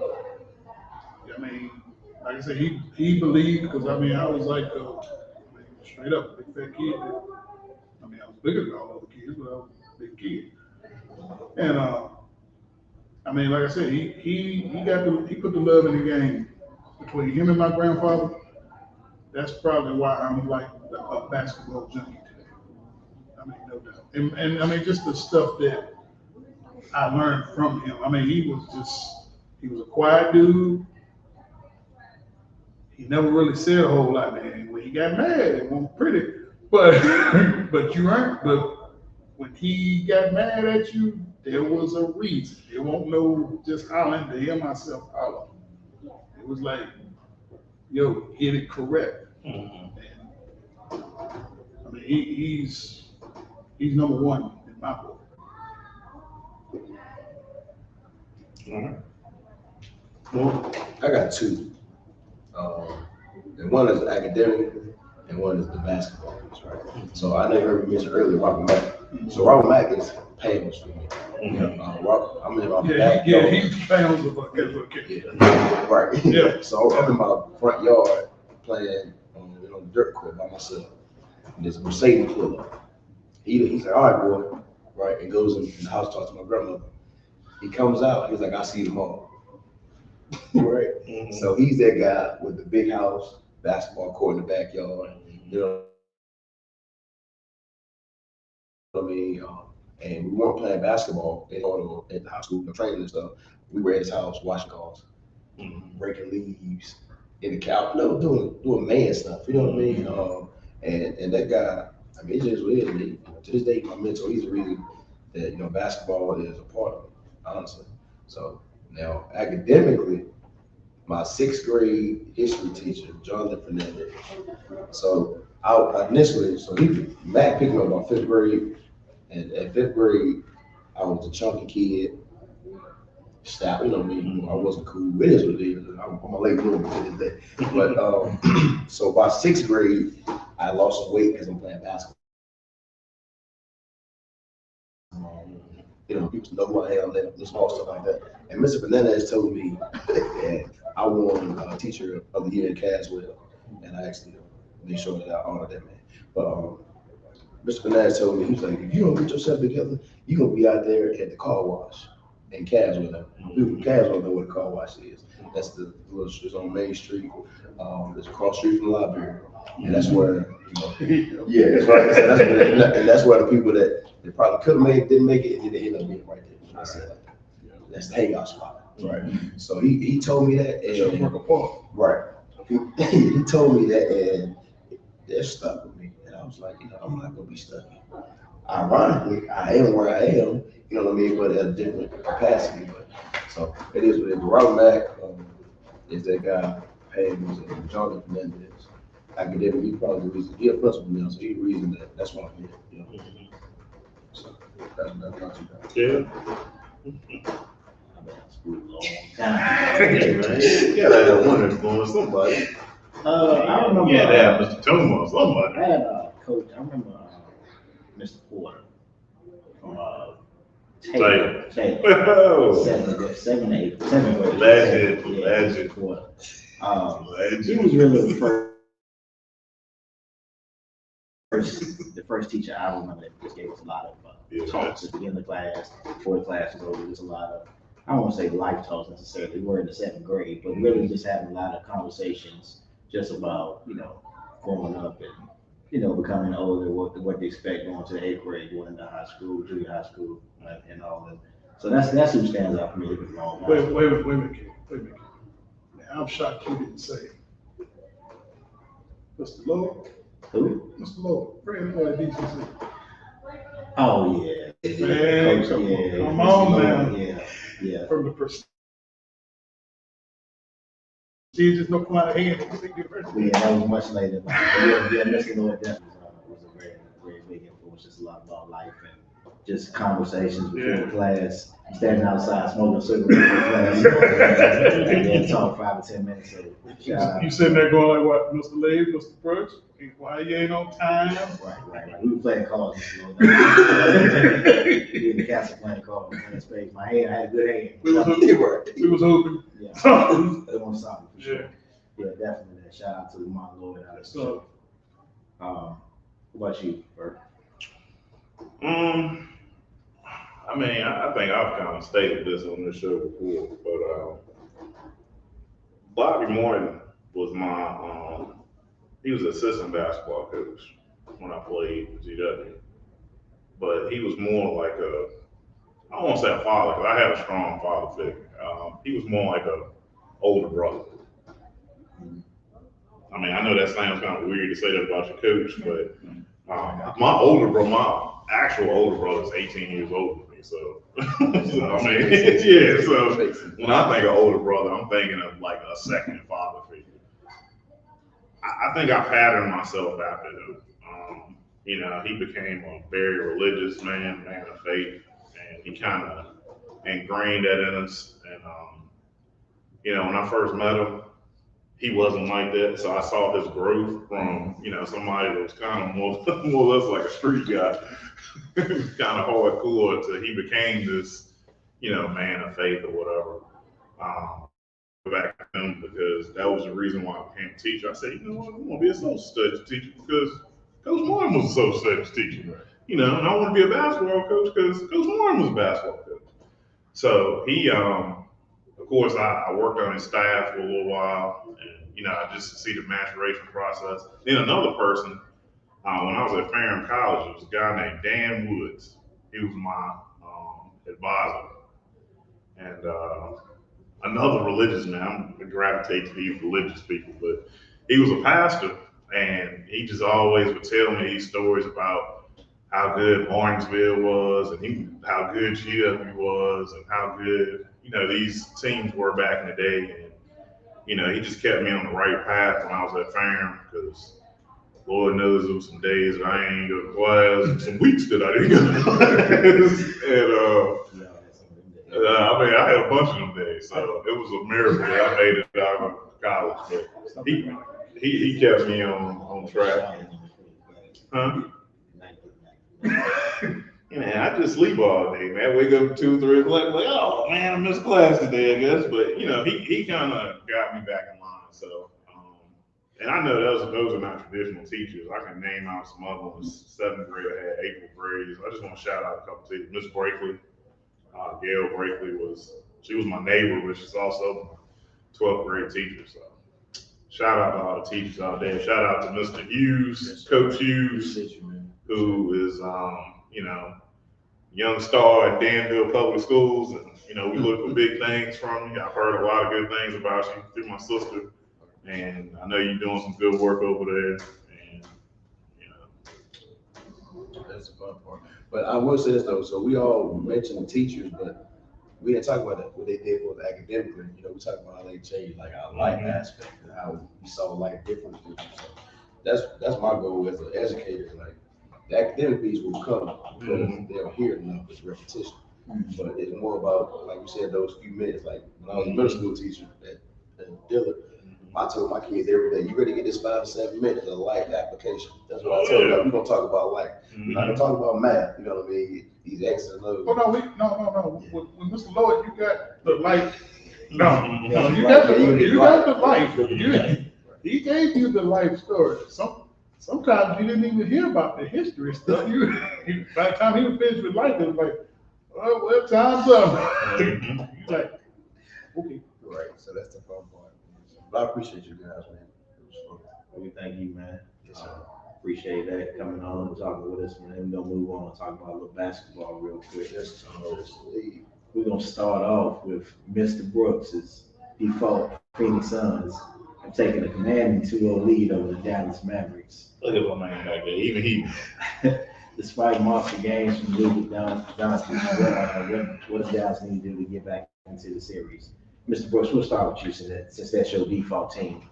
I mean, like I said, he believed because I mean, I was like, straight up, big fat kid. I mean, I was bigger than all other kids, but I was a big kid. And I mean, like I said, he put the love in the game between him and my grandfather. That's probably why I'm like a basketball junkie today. I mean, no doubt. And I mean, just the stuff that I learned from him. I mean, he was a quiet dude. He never really said a whole lot, man. When he got mad, it wasn't pretty. But but when he got mad at you, there was a reason. It won't no just hollering to hear myself holler. It was like, yo, hit it correct. Mm-hmm. And, I mean, he's number one in my book. All right. Well, I got two. And one is academic, and one is the basketball piece, right? So I know you heard me mention earlier Robert Mack. So Robert Mack is famous for me. You know, I'm in my backyard. He's famous as a kid. Yeah, right. Yeah. So I'm in my front yard playing on the dirt court by myself. And there's a Mercedes pull up. He's like, all right, boy, right? And goes in the house, talks to my grandmother. He comes out, he's like, I see them all. Right? Mm-hmm. So he's that guy with the big house, basketball court in the backyard, you know what I mean? And we weren't playing basketball at the high school, training and stuff. We were at his house washing cars, breaking leaves in the cow, doing man stuff, you know what I mean? And that guy, I mean, it's just what it is. To this day, my mentor, he's the reason that, you know, basketball is a part of it, honestly. So now, academically, my 6th grade history teacher, Jonathan Fernandez. So Mac picked me up about 5th grade, and at 5th grade, I was a chunky kid. Stout, you know what I mean? I wasn't cool. It is what it is. I'm a late bloomer to this day. But so by 6th grade, I lost some weight because I'm playing basketball. You know, people know who I am, the small stuff like that. And Mr. Fernandez told me that I won Teacher of the Year in Caswell, and I actually made sure that I honored that man. But Mr. Fernandez told me, he was like, if you don't get yourself together, you're gonna be out there at the car wash in Caswell. People from Caswell know what a car wash is. That's the little, it's on Main Street. It's across the street from the library, and that's where, you know, yeah, that's right. And that's where the people that they probably could have didn't make it, and they ended up being right there. That's the hangout spot, right? So he told me that, and right, he told me that, and that stuck with me, and I was like, you know, I'm not gonna be stuck. Ironically, I am where I am, you know what I mean, but at a different capacity. But so it is what it is. Robert Mack is that guy. Payne was Jonathan Fernandez. Academic, he's probably the reason. He's a principal now, so he's the reason that's why I'm here. You know? So that's not too bad. Yeah. I've been in school a long time. You gotta have one influence somebody. I remember. Yeah, that Mr. Toma or somebody. I had a coach. I remember Mr. Porter from Taylor. Oh. 7th grade. Legend. Porter. Legend. He was really the first teacher I remember that just gave us a lot of talks at the beginning of the class, before the class was over. Just a lot of, I don't want to say life talks necessarily. We were in the 7th grade, but really just having a lot of conversations just about, growing up and, becoming older, what they expect going to the 8th grade, going into high school, junior high school, and all that. So that's who stands out for me. Long Wait a minute. Now, I'm shocked you didn't say Mr. Lowe. Who? Mr. Lowe, Fred Boy at DCC. Oh yeah. Man, Coach, come on now. Yeah. From the prestigious North Carolina University. Yeah, that was much later. Yeah, Mr. Lord definitely was a very, very big influence. Just a lot about life and just conversations before class, standing outside smoking a cigarette before class, and then talk 5 or 10 minutes. So, you sitting there going like, what, Mr. Lee, Mr. Brooks? Why you ain't on time? Right. We were playing cards. We were in the castle playing cards. Playing space. My hand, I had a good hand. We was hooping. Yeah. They want solid for sure. Yeah, definitely. Shout out to my Lord. So, what about you, Bert? I mean, I think I've kind of stated this on this show before, but Bobby Morton was my, he was assistant basketball coach when I played at GW. But he was more like I don't want to say a father, because I had a strong father figure. He was more like a older brother. I mean, I know that sounds kind of weird to say that about your coach, but my actual older brother is 18 years older than me. So, I mean, yeah. So when I think of older brother, I'm thinking of like a second father figure. I think I patterned myself after him. He became a very religious man of faith, and he kind of ingrained that in us. And when I first met him, he wasn't like that, so I saw his growth from somebody that was kind of more or less like a street guy, kind of hardcore, to he became this man of faith or whatever. Back to him because that was the reason why I became a teacher. I said, you know what, I'm gonna be a social studies teacher because Coach Martin was a social studies teacher, and I want to be a basketball coach because Coach Martin was a basketball coach. So he, of course, I worked on his staff for a little while, and I just see the maturation process. Then another person, when I was at Farron College, there was a guy named Dan Woods. He was my advisor, and another religious man. I gravitate to these religious people, but he was a pastor, and he just always would tell me these stories about how good Martinsville was, and how good GW was, and how good these teams were back in the day. And he just kept me on the right path when I was at Farron, because Lord knows there was some days that I ain't go to class, some weeks that I didn't go to class. And I mean, I had a bunch of them days, so it was a miracle that I made it out of college. But he kept me on track. Huh? Man, I just sleep all day, man. Wake up 2, 3 o'clock, like, oh man, I missed class today, I guess. But he kind of got me back in line. So, and I know those are not traditional teachers. I can name out some other ones. 7th grade, I had April grades. I just want to shout out a couple teachers. Miss Brakely. Gail Brakely was my neighbor, but she's also my 12th grade teacher. So shout out to all the teachers out there. Shout out to Mr. Hughes, Coach Hughes, who is young star at Danville Public Schools, and we look for big things from you. I've heard a lot of good things about you through my sister, and I know you're doing some good work over there. And that's the fun part. But I will say this though, so we all mentioned teachers, but we didn't talk about what they did for us academically. We talked about how they changed like our life aspect and how we saw life differently. So that's my goal as an educator. Like the academic piece will come because they'll hear enough as repetition. But it's more about, like you said, those few minutes. Like when I was a middle school teacher at Dillard, I told my kids every day, you ready to get this 5 to 7 minutes of life application. That's what I told them. We're gonna talk about life. We're not gonna talk about math. You know what I mean? These X's and O's. Oh no. When Mr. Lloyd, you got the life. No, you got the life. He gave you the life story. Sometimes you didn't even hear about the history stuff. By the time he was finished with life, it was like, well, time's up. You're like, okay. Right. So that's the fun part. But I appreciate you guys, man. We thank you, man. Yes, sir. Appreciate that coming on and talking with us, man. We're gonna move on and talk about a little basketball real quick. Yes, We're gonna start off with Mr. Brooks' default Phoenix Suns have taken a commanding 2-0 lead over the Dallas Mavericks. Look at my man back there. Even he. Despite monster games from Luka Doncic, what does Dallas need to do to get back into the series? Mr. Brooks, we'll start with you since that's your default team.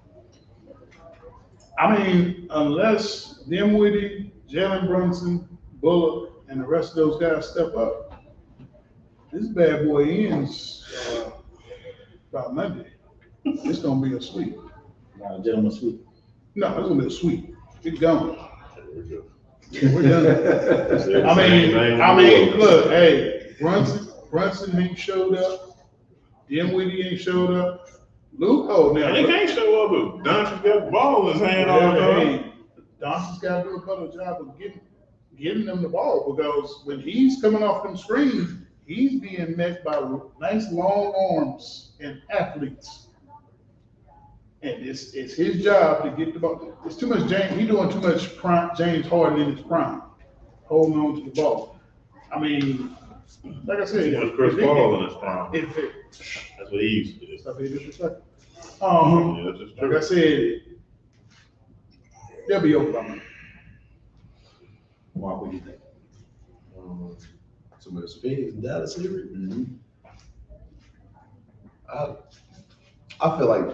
I mean, unless Dinwiddie, Jalen Brunson, Bullock, and the rest of those guys step up, this bad boy ends by Monday. It's gonna be a sweep. Gentlemen, sweep. No, it's gonna be a sweep. It's gone. We're done. I mean, look, hey, Brunson ain't showed up. Dinwiddie ain't showed up. Luke, now. And they can't show up with Doncic got the ball in his hand all the time. Hey, Doncic's got to do a better job of getting them the ball, because when he's coming off them screens, he's being met by nice long arms and athletes. And it's his job to get the ball. It's too much James. He's doing too much James Harden in his prime, holding on to the ball. I mean, like I said, Too much Chris Paul in his prime. That's what he used to do. Stop being disrespectful. Yeah, that's just Like true. I said, they'll be over by Monday. Mark, what do you think? Some of the Phoenix and Dallas series. I feel like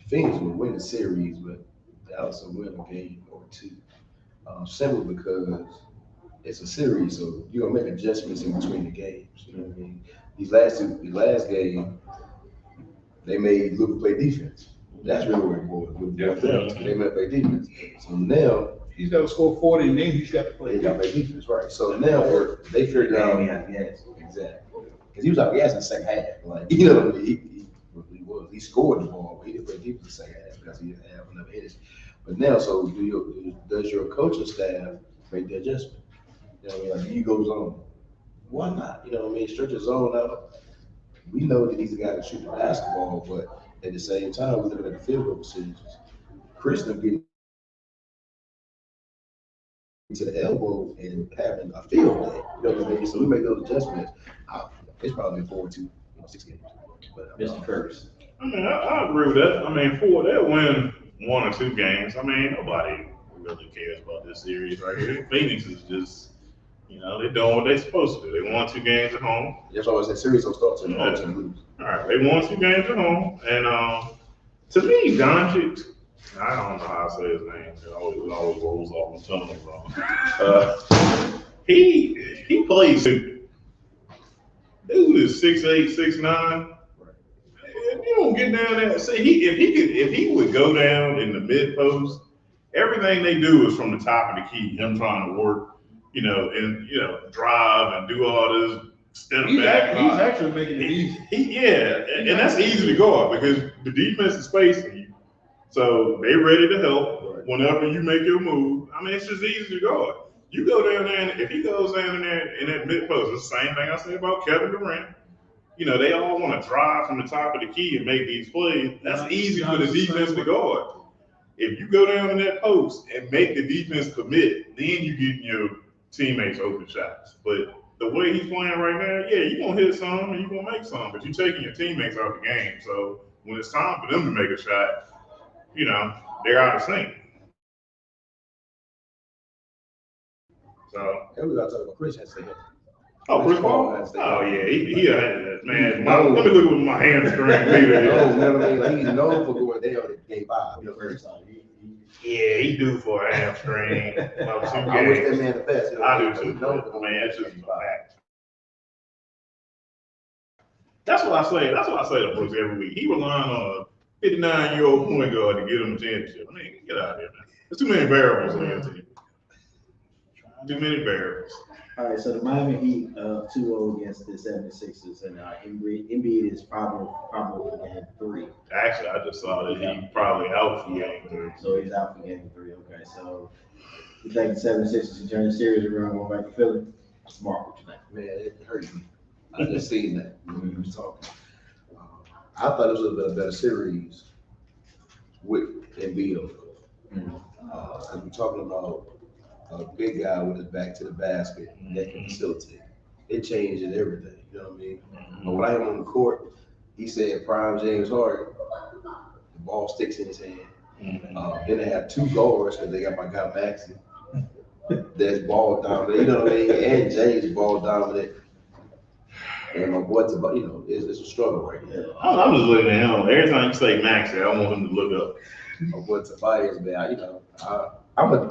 Phoenix will win the series, but Dallas will win a game or two. Simply because it's a series, so you're gonna make adjustments in between the games. You know what I mean? The last game, they made Luka play defense. That's really where it boiled down. They made play defense. So now He's got to score 40, and then he's got to play. they got to play defense, right? So now they figured out Yes. exactly because he was out gas in the second half. Like, you know what I mean? He scored the ball, but he didn't play defense in the second half because he didn't have enough hits. But now, so does your coaching staff make the adjustment? You know what I mean? Like, he goes on. Why not? You know what I mean? Stretch his zone out. We know that he's a guy that shoots the basketball, but at the same time, we're looking at the field goal percentages. Chris getting to the elbow and having a field day. You know what I mean? So we make those adjustments. It's probably been 4-2, 6 games. But, Mr. Curtis. I mean, I agree with that. I mean, they'll win 1 or 2 games. I mean, nobody really cares about this series right here. Phoenix is just, they're doing what they're supposed to do. They won 2 games at home. That's why I said series don't start till the home team lose. All right, they won 2 games at home. And to me, Doncic, I don't know how to say his name. It always rolls off my tongue wrong. He plays. Dude is 6'8", 6'9". If you don't get down there, say if he would go down in the mid post, everything they do is from the top of the key. Him trying to work, and drive and do all this step back. He's actually making it easy. And that's easy to guard because the defense is spacing you, so they ready to help whenever you make your move. I mean, it's just easy to guard. You go down there, and if he goes down there in that mid post, it's the same thing I say about Kevin Durant. They all want to drive from the top of the key and make these plays. That's easy for the defense to guard. If you go down in that post and make the defense commit, then you getting your teammates open shots. But the way he's playing right now, you're going to hit some and you're going to make some, but you're taking your teammates out the game. So when it's time for them to make a shot, they're out of sync. So. And we got to talk about Chris has to hit. Oh, Chris Paul? Oh, yeah. He man. Let me look at my hamstring. He's known for going down at game 5. Yeah, he due for a hamstring. I wish that man the best. I do too. Man, it's just fact. That's what I say. That's what I say to Brooks every week. He relying on a 59-year-old point guard to get him a championship. I mean, get out of here, man. There's too many variables in that team. Too many variables. All right, so the Miami Heat 2-0 against the 76ers, and Embiid is probably for game 3. Actually, I just saw that he probably out for game 3. So he's out for game 3. Okay, so you think the 76ers can turn the series around, going back to Philly? Mark, what you think? Man, it hurt me. I just seen that when we was talking. I thought it was a better series and beat them. Because we're talking about a big guy with his back to the basket that can facilitate. It changes everything. You know what I mean? But when I am on the court, he said prime James Harden, the ball sticks in his hand. Then they have two guards because they got my guy Maxey. That's ball dominant, you know what I mean? And James ball dominant. And my boy, you know, it's a struggle right now. I'm just looking at him. Every time you say Maxie, I want him to look up. My boy Tobias, man, you know,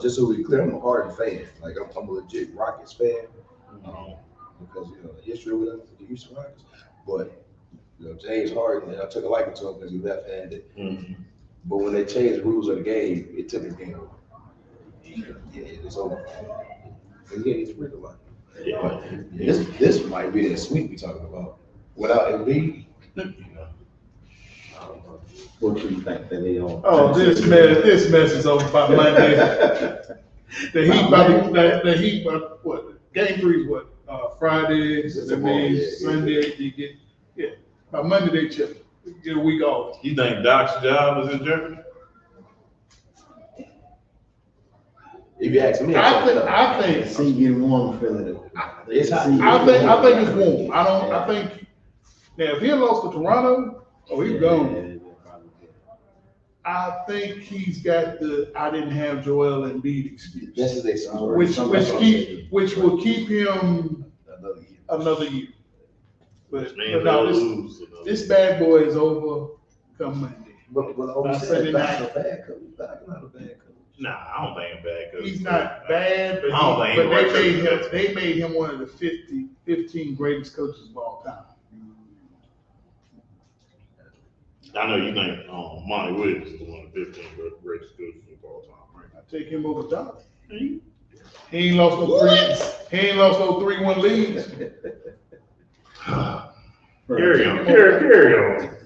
just so we clear, I'm a Harden fan. Like I'm a legit Rockets fan. Because you know the history with them, the Houston Rockets. But you know, James Harden, and I took a liking to him because he left-handed. But when they changed the rules of the game, it took his game over. Yeah, it's over. Yeah, it's really like. But this might be that sweep we talking about. Without Embiid, you know, I don't know. What you think that they on? Oh, this mess is over by Monday. The Heat, what? Game 3 is what? Friday, that means Sunday, by Monday they chip. Get a week off. You think Doc's job is in jeopardy? If you ask me, I think See, getting warm feeling it. It's hot. I think it's warm. I think now if he had lost to Toronto, he's gone. I think he's got the I didn't have Joel Embiid excuse. That's his excuse. Which will keep him another year. But no, this bad boy is over come Monday. But Sunday night. not a bad coach. Not a bad coach. Nah, I don't think he's bad. He's not bad, but they made him one of the 15 greatest coaches of all time. I know you think Monty Williams is one of the 15 greatest coaches of all time, right? I take him over Donovan. He ain't lost no 3-1 leads. Carry on.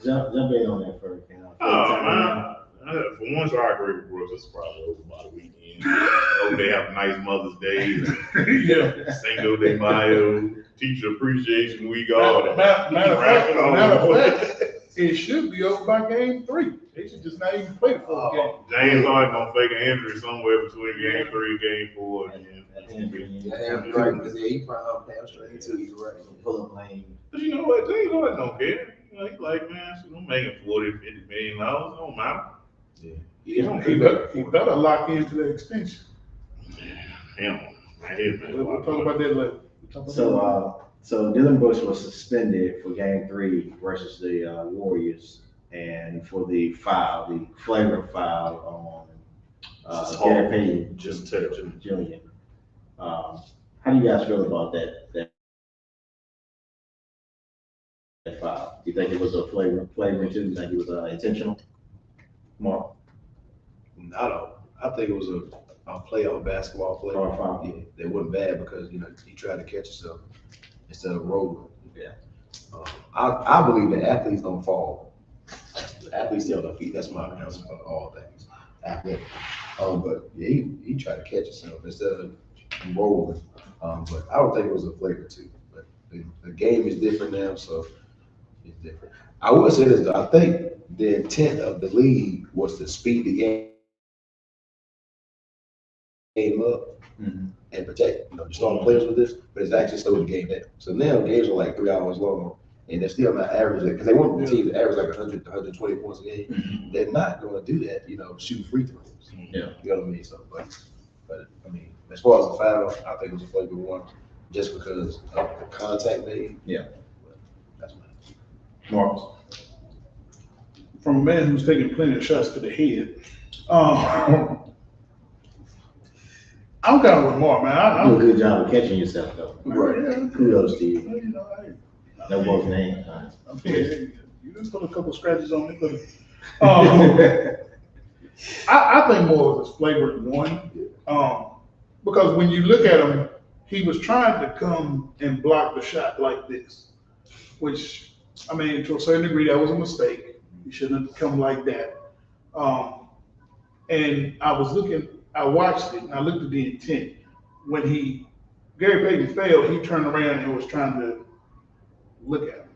Jump in on that first. Oh man. For once, I agree with Brooks. It's probably over by the weekend. Oh, they have nice Mother's Day, Cinco de Mayo, Teacher Appreciation Week, all that. Matter of fact, it should be over by game 3. They should just not even play the fourth game. James Harden gonna fake an injury somewhere between game 3 and game 4 again. Yeah, right. Because he probably hamstring too. He's right. Pull up lane. But you know what? James Harden don't care. He's like, man, I'm making $40, $50 million. Don't matter. Yeah. He better lock into the extension. We'll talk about that later. So Dylan Brooks was suspended for game 3 versus the Warriors, and for the flagrant foul on Gary Payton Just touching. Jr. How do you guys feel about that foul? Do you think it was a flagrant too? Do you think it was intentional? Mark? I think it was a playoff basketball play. Foul. Yeah, they wasn't bad because you know he tried to catch himself instead of rolling. Yeah. I believe that athletes don't fall. The athletes stay on their feet. That's my answer for all things. Athlete. But yeah, he tried to catch himself instead of rolling. But I don't think it was a flagrant too. But the game is different now, so it's different. I would say this though. I think the intent of the league was to speed the game up and protect, the strong players with this, but it's actually slowed the game down. So now games are like 3 hours long, and they're still not averaging, because they want the team to average like 100 to 120 points a game. They're not going to do that, shoot free throws. Yeah. You know what I mean? So, but I mean, as far as the foul, I think it was a flagrant one, just because of the contact made. Yeah. But that's my Mark? From a man who's taking plenty of shots to the head, I'm kind of with Mark, man. You do a good job of catching yourself, though. Right. Kudos to you. That was name. You just put a couple scratches on me, but I think more was a flagrant one. Because when you look at him, he was trying to come and block the shot like this, which, I mean, to a certain degree, that was a mistake. He shouldn't have come like that. And I watched it and I looked at the intent. When Gary Payton failed, he turned around and was trying to look at him.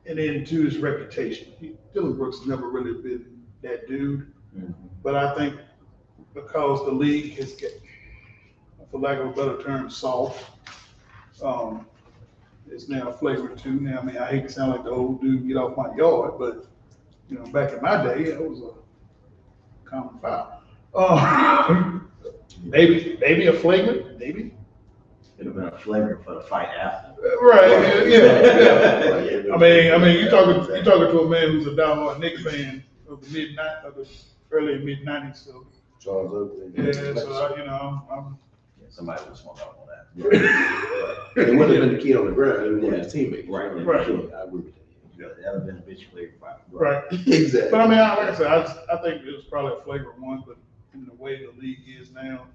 And then to his reputation, Dylan Brooks has never really been that dude. But I think because the league has get, for lack of a better term, soft, it's now flavored too. Now, I mean, I hate to sound like the old dude, get off my yard, but, you know, back in my day, it was a common foul. Maybe a flagrant, maybe. It'd have been a flavor for the fight after. Right, yeah. I mean, you're talking to a man who's a diehard Knicks fan of the early mid-90s, so. Charles Oakley. Yeah, so I'm Yeah, somebody would smoke out on that. It wouldn't have been the kid on the ground, it would have been his teammate. Right. Right. I agree with that. Yeah, that would have been a bitch flavor fight. right. Exactly. But I mean, like I said, I think it was probably a flavor one, but in the way the league is now,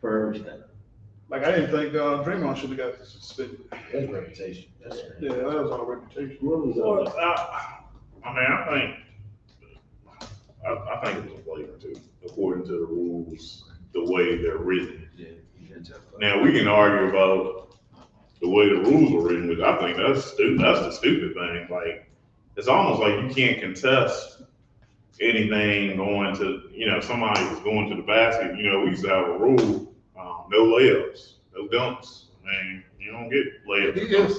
First thing. like I didn't think Draymond should have got suspended. That's reputation. Yeah, that was all reputation. What was Well, I think it was a flavor too, according to the rules, the way they're written. Now, we can argue about the way the rules are written, which I think that's stupid. That's the stupid thing. Like, it's almost like you can't contest anything going to, somebody was going to the basket. We used to have a rule, no layups, no dunks. I mean, you don't get layups. Yes.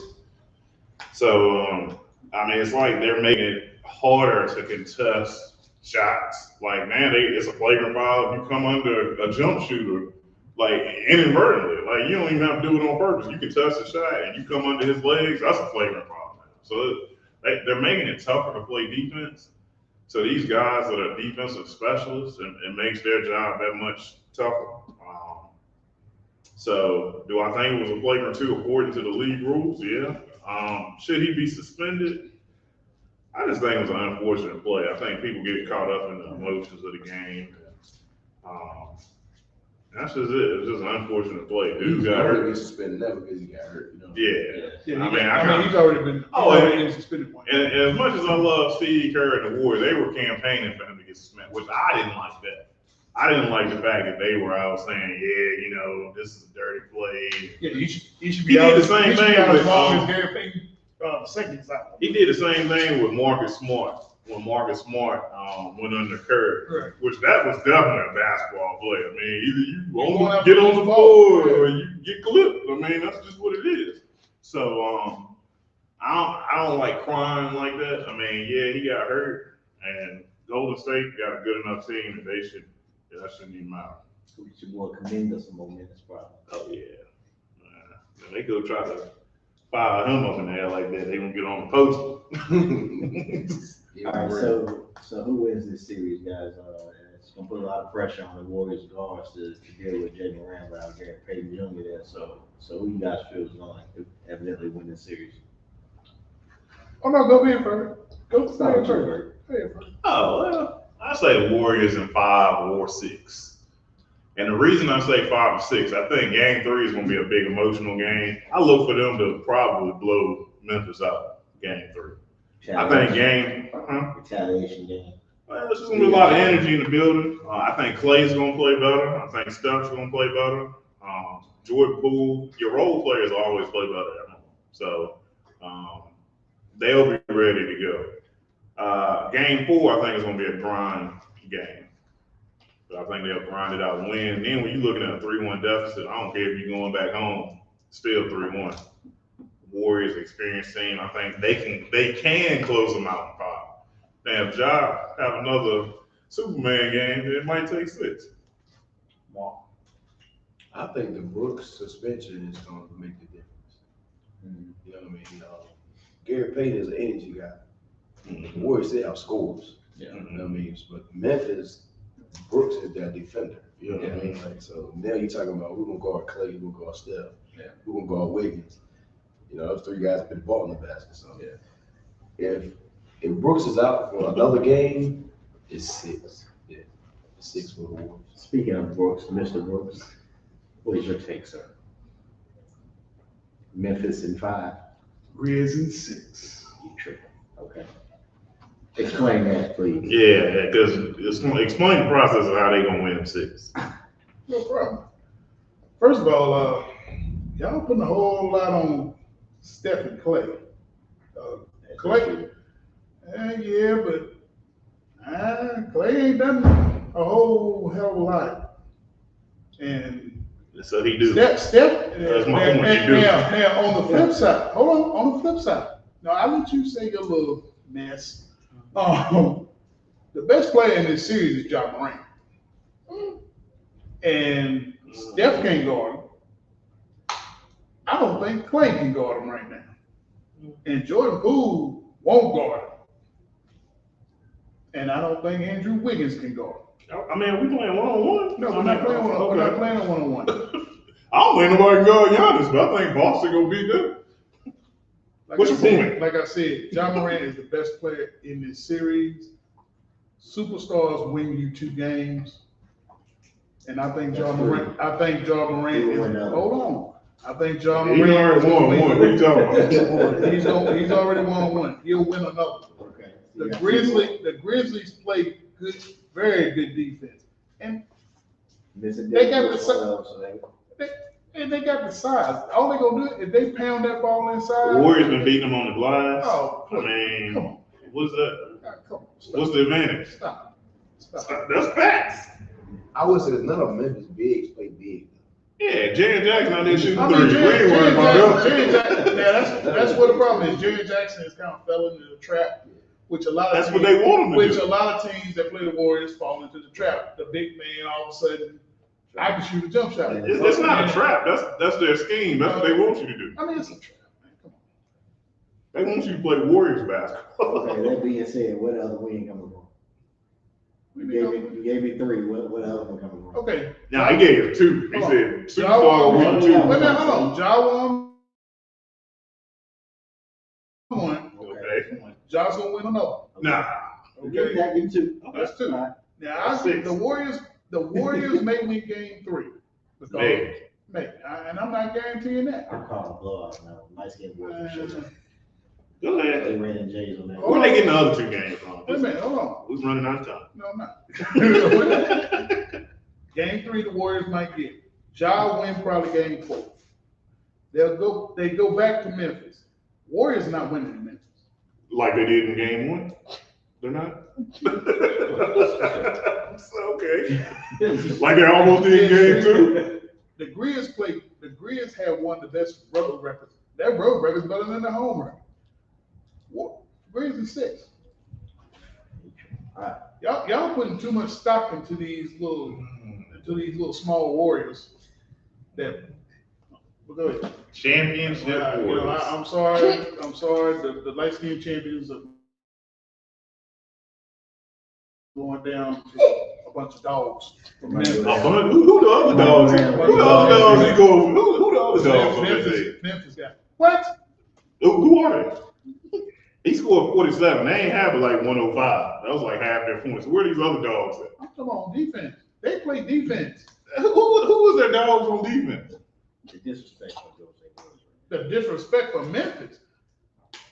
So, it's like they're making it harder to contest shots. Like, man, it's a flagrant foul if you come under a jump shooter, like inadvertently. Like, you don't even have to do it on purpose. You can touch the shot and you come under his legs, that's a flagrant foul now. So they're making it tougher to play defense. So these guys that are defensive specialists, it makes their job that much tougher. So do I think it was a flagrant two according to the league rules? Yeah. Should he be suspended? I just think it was an unfortunate play. I think people get caught up in the emotions of the game. That's just it. It's just an unfortunate play. Dude got hurt. He suspended never because he got hurt. Yeah. He's already been suspended one. And as much as I love Steve Kerr and the Warriors, they were campaigning for him to get suspended, which I didn't like that. I didn't like the fact that they were out saying, this is a dirty play. Yeah, he should He be out. did the same thing as with long as Gary Payton seconds out. He did the same thing with Marcus Smart when Marcus Smart went under Curry, Right. which that was definitely a basketball play. I mean, either you won't get on the board yeah. or you get clipped. I mean, that's just what it is. So I don't like crying like that. I mean, yeah, he got hurt, and Golden State got a good enough team that that shouldn't even matter. Your boy Kaminga some more minutes, probably. Oh yeah, they go try to fire him up in the air like that. They gonna get on the post. All right, so who wins this series, guys? It's gonna put a lot of pressure on the Warriors guards to deal with Jay Moran without Gary Payton Jr. there. So who you guys feel is going to evidently win this series? Oh no, go ahead first. Go Start ahead with you, first. Bert. Go ahead first. Oh, well, I say the Warriors in 5 or 6. And the reason I say 5 or 6, I think game 3 is going to be a big emotional game. I look for them to probably blow Memphis out game 3. I think retaliation game. Well, there's just going to be a lot of energy in the building. I think Clay's going to play better. I think Steph's going to play better. Jordan Poole, your role players always play better at home. So they'll be ready to go. Game 4, I think, is going to be a grind game. So I think they'll grind it out and win. And then when you're looking at a 3-1 deficit, I don't care if you're going back home, still 3-1. Warriors experienced team. I think they can close them out in 5. Now, if Ja have another Superman game, it might take 6. Wow. I think the Brooks suspension is going to make the difference. Mm-hmm. You know what I mean? Gary Payton is an energy guy. The Warriors still have scores. Yeah. You know what I mean? But Memphis, Brooks is their defender. You know what I mean? Like, so now you're talking about we're going to guard Clay, we're going to guard Steph, we're going to guard Wiggins. Those 3 guys put the ball in the basket. So if Brooks is out for another game, it's 6. Yeah, it's 6 for the Warriors. Speaking of Brooks, Mr. Brooks, what is your take, sir? Memphis in 5. Grizz in 6. You tripping? Okay. Explain that, please. Yeah, because explain the process of how they going to win in 6. No problem. First of all, y'all putting a whole lot on Steph and Clay. Clay, yeah, but done a whole hell of a lot. And So he do. Steph, That's my point, he do. now on the flip side, hold on the flip side. Now I'll let you say your little mess. The best player in this series is Ja Morant. And Steph can't guard him. I don't think Clay can guard him right now. And Jordan Poole won't guard him. And I don't think Andrew Wiggins can guard him. I mean, we playing one-on-one? No, we're not playing one-on-one. We're not playing a one-on-one. I don't think nobody can guard Giannis, but I think Boston gonna beat them. What's your point? Like I said, Ja Morant is the best player in this series. Superstars win you 2 games. And I think Ja Morant is, hold on. I think Ja Morant. He already won one. What are you talking about? He's already won one. He'll win another. Okay. The Grizzlies play good, very good defense. And they got the size. All they gonna do is they pound that ball inside. The Warriors been beating them on the glass. Oh, I mean, come on. what's that? Come on, stop. What's the advantage? Stop. That's facts. I would say none of Memphis bigs play big. Yeah, Jaren Jackson out there shooting I mean, three. We ain't worried about that. Jaren Jackson, yeah, that's what the problem is. Jaren Jackson has kind of fell into the trap, which a lot of That's what they want him to which do. a lot of teams that play the Warriors fall into the trap. The big man all of a sudden, I can shoot a jump shot. It's not a trap. That's their scheme. That's what they want you to do. I mean, it's a trap, man. Come on. They want you to play Warriors basketball. Okay, that being said, what other win coming from? You gave me 3. What other one coming from? Okay. Now he gave it 2. He Hold said Ja superstar won. win 2. Wait a minute, hold on. Ja won one. Okay. Ja's gonna win another. Nah. Okay, that give me 2. That's 2. All right. Now I That's think 6. the Warriors may win game 3. Because- Maybe. Maybe. And I'm not guaranteeing that. I'm calling a blowout now. Nice game, boys. For sure. Go They ahead. ran in Jays on that. Where they getting the other 2 games from? Wait a minute, hold on. We're running out of time. No, I'm not. Game 3, the Warriors might get. Ja win probably game 4. They go back to Memphis. Warriors not winning in Memphis. Like they did in game 1? They're not? Okay. Like they almost did in game 2? The Grizz have one of the best road records. Their road record's better than the home record. Grizz is 6. All right. Y'all putting too much stock into these little small Warriors. But go ahead. Championship Warriors. I'm sorry. The light skinned champions are going down to a bunch of dogs. From Memphis. Who the other dogs? Who the other dogs he go? Who the other dogs on that team? Memphis guy. What? Who are they? He scored 47. They ain't have it like 105. That was like half their points. Where are these other dogs at? I'm talking on defense. They play defense. Who was their dogs on defense? The disrespect. The disrespect for Memphis.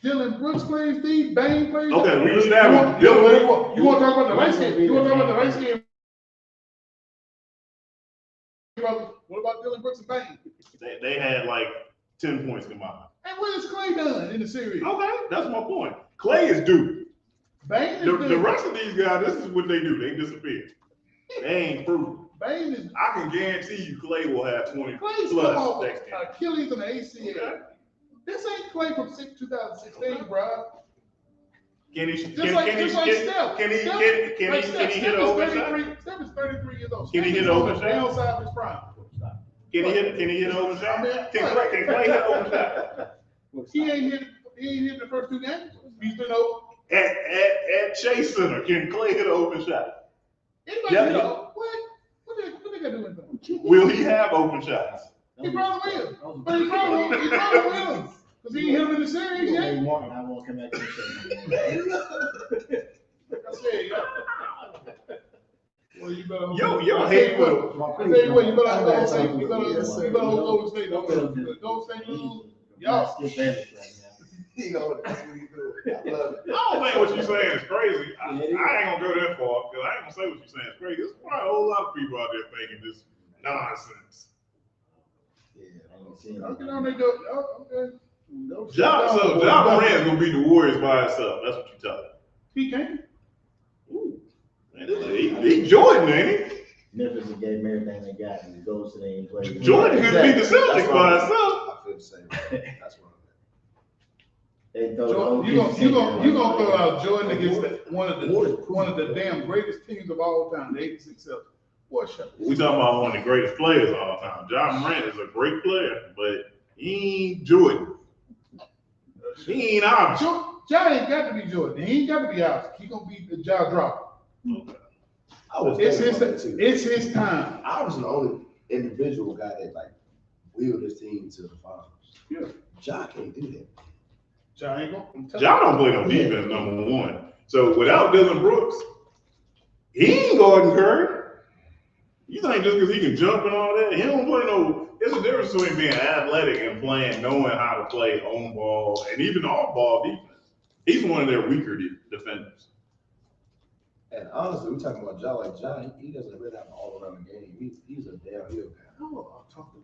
Dylan Brooks plays D. Bane plays. Okay, we You established. want to talk about the light skin? You want to talk about the light skin? What about Dylan Brooks and Bane? They had like 10 points combined. And what has Clay done in the series? Okay, that's my point. Clay is due. Bane is The rest of these guys, this is what they do. They disappear. They ain't proven. Bane is I can guarantee you Clay will have 20 Clay's come plus off next game. Achilles and ACL. Okay. This ain't Clay from 2016, bro. Can he Just like Steph. can he Steph hit an open shot? Steph is 33 years old. Can he Steph hit is an open on shot? the downside of his prime. Can he hit an open shot? I mean, Can Clay hit an open shot? He ain't hit the first 2 games. He's been open. At Chase Center, can Clay hit an open shot? Anybody Yeah, hit yeah. open? What they got to do with that? Will he have open shots? He probably will. But he probably will. Because he ain't hit him in the series yet. I won't come back to the show. Like I said, yeah. Well, you better. Yo, hate what. I tell you what, you better I'm hold saying, you better hold Golden State. Golden State lose. Y'all. Skip Bayless right now. You know, that's what he do. I love it. I don't think what you're saying is crazy. I ain't gonna go that far because I ain't gonna say what you're saying is crazy. There's probably a whole lot of people out there thinking this nonsense. Okay, now they go. Okay. Ja Morant's gonna beat the Warriors by himself. That's what you're telling me. He can't. Ooh, man, He Jordan, ain't Memphis gave him everything they got, and he goes to the and plays. he? Jordan could beat the Celtics by himself. I feel the same way. That's what They throw Jordan, you gonna throw out Jordan against one of the damn greatest teams of all time, the 86 Celtics. What shot? We talking about one of the greatest players of all time. John Morant is a great player, but he ain't Jordan. He ain't ours. Ja ain't got to be Jordan. He ain't got to be ours. He gonna be the Ja dropper. I was It's thinking about that too. his time. I was the only individual guy that like wheeled his team to the finals. Yeah. Ja can't do that. Ja ain't gonna. John don't play no defense, number one. So without Dylan Brooks, he ain't Gordon Curry. You think just because he can jump and all that, he don't play no. There's a difference between being athletic and playing, knowing how to play on ball and even off ball defense. He's one of their weaker defenders. And honestly, we're talking about Ja. Like Ja, he doesn't really have an all-around game. He's a downhill guy.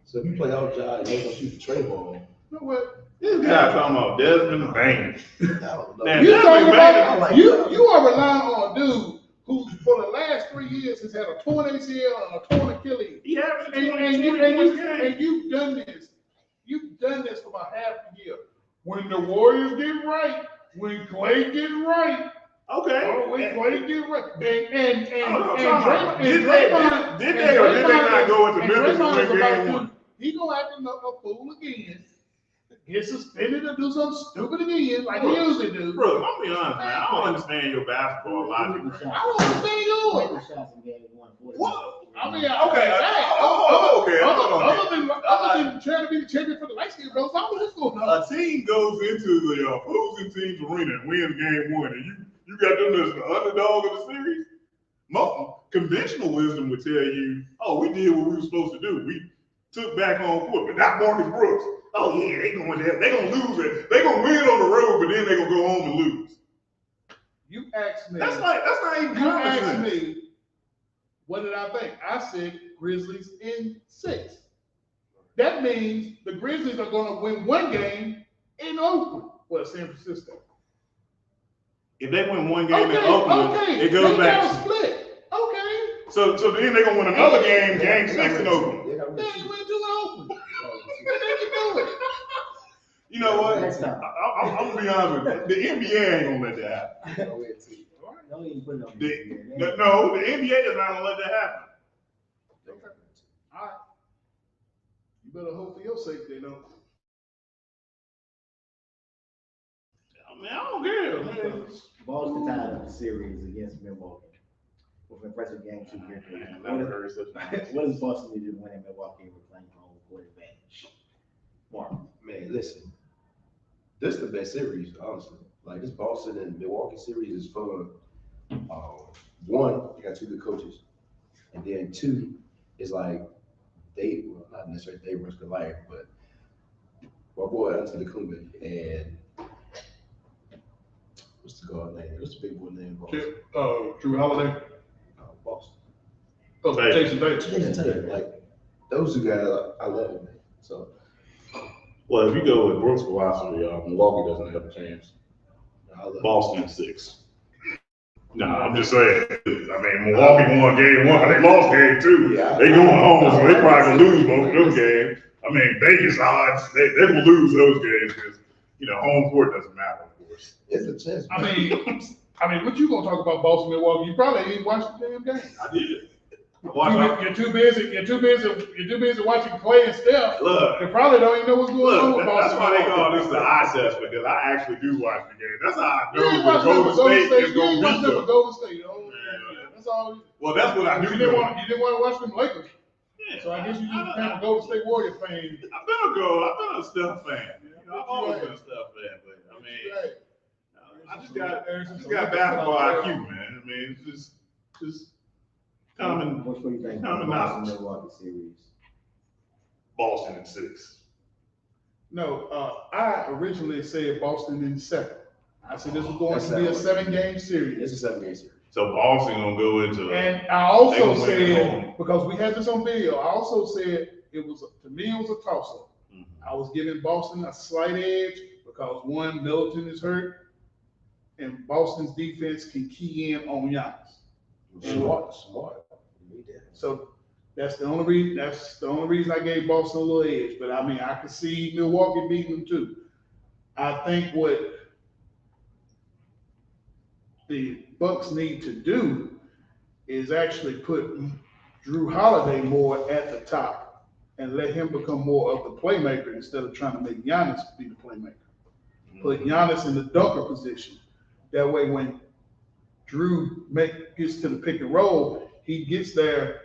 So if you play out Ja and they're gonna shoot the tray ball, You know what? This guy talking about Desmond Bain. I don't know. Now, You talking about like you that. you are relying on a dude who for the last 3 years has had a torn ACL and a torn Achilles. He averaged And 20 points a game. you've done this. You've done this for about half a year. When the Warriors get right, when Clay get right, Okay. when Clay get right, and Draymond- Did they or did they not go into Memphis and win game one? He gonna act a fool again, get suspended or do something stupid again, like he usually do. Bro, I'm be honest, man. I don't understand your basketball logic. I don't understand yours. Lakers shots in game 1. What? I mean, Okay, other than trying to be the champion for the light skin bros, I don't know what's going on. A team goes into the opposing team's arena and wins game one, and you got them as the underdog of the series. Conventional wisdom would tell you, oh, we did what we were supposed to do. We took back on court, but not Marcus Brooks. Oh yeah, they gonna lose it. They gonna win on the road, but then they gonna go home and lose. You asked me. That's not even You common asked sense. me, what did I think? I said Grizzlies in 6. That means the Grizzlies are going to win one game in Oakland. Well, San Francisco. If they win one game in Oakland, it goes they back. got a split. Okay. So then they're gonna win another game 6 in Oakland. They got They rid ain't of win 2 in Oakland. They can do it. You know what? Next time. I'm gonna be honest with you. The NBA ain't gonna let that happen. Don't even put it on No, the NBA is not gonna let that happen. All right. You better hope for your sake they don't. I mean, I don't care. Man. Boston tied up the series against Milwaukee with an impressive game 2 victory. I never heard such a What does Boston need to win in Milwaukee with playing home court advantage? Mark. Man, listen, this is the best series, honestly. Like this Boston and Milwaukee series is fun. One, you got 2 good coaches, and then 2 is like well, not necessarily they rush the life, but my boy Antetokounmpo and what's the guard name? What's the big boy name? Drew Holiday. Boston. Oh, Jason Tatum. Jason Tatum. Like those 2 guys, I love them. Man. So Well, if you go with Brooks' philosophy, Milwaukee doesn't have a chance. I love Boston in 6. Nah, I'm just saying. I mean, Milwaukee won game 1. They lost game 2. Yeah. They going home, so they probably gonna lose both of those games. I mean, Vegas odds, they're gonna lose those games because home court doesn't matter, of course. it's a chance. I mean, what you gonna talk about Boston, Milwaukee? You probably ain't watched the damn game. I did. Look, You're too busy watching Clay and Steph. They probably don't even know what's going on with that's Boston. why they call this the eye test, because I actually do watch the game. That's how I You ain't know watched that them Golden with Golden State State. is You ain't gonna watched beat them with them. Golden State. That's all. Well, that's what I do. You didn't want to watch them Lakers. Yeah. So I guess you just became a Golden State Warrior fan. I've been a Steph fan. I've always been a Steph fan, but I mean, I just got basketball IQ, man. I mean, it's just common What do you think common of the Boston knowledge. Milwaukee series? Boston in 6. No, I originally said Boston in 7. I said this was going to be a 7-game series. It's a 7-game series. So Boston gonna go into And I also They gonna win at home. said, because we had this on video, I also said it was a toss-up. I was giving Boston a slight edge because one, Middleton is hurt, and Boston's defense can key in on Giannis. Smart. You need that. So that's the only reason. That's the only reason I gave Boston a little edge. But I mean, I could see Milwaukee beating them too. I think what the Bucks need to do is actually put Drew Holiday more at the top and let him become more of the playmaker instead of trying to make Giannis be the playmaker. Put Giannis in the dunker position. That way, when Drew gets to the pick and roll, he gets there.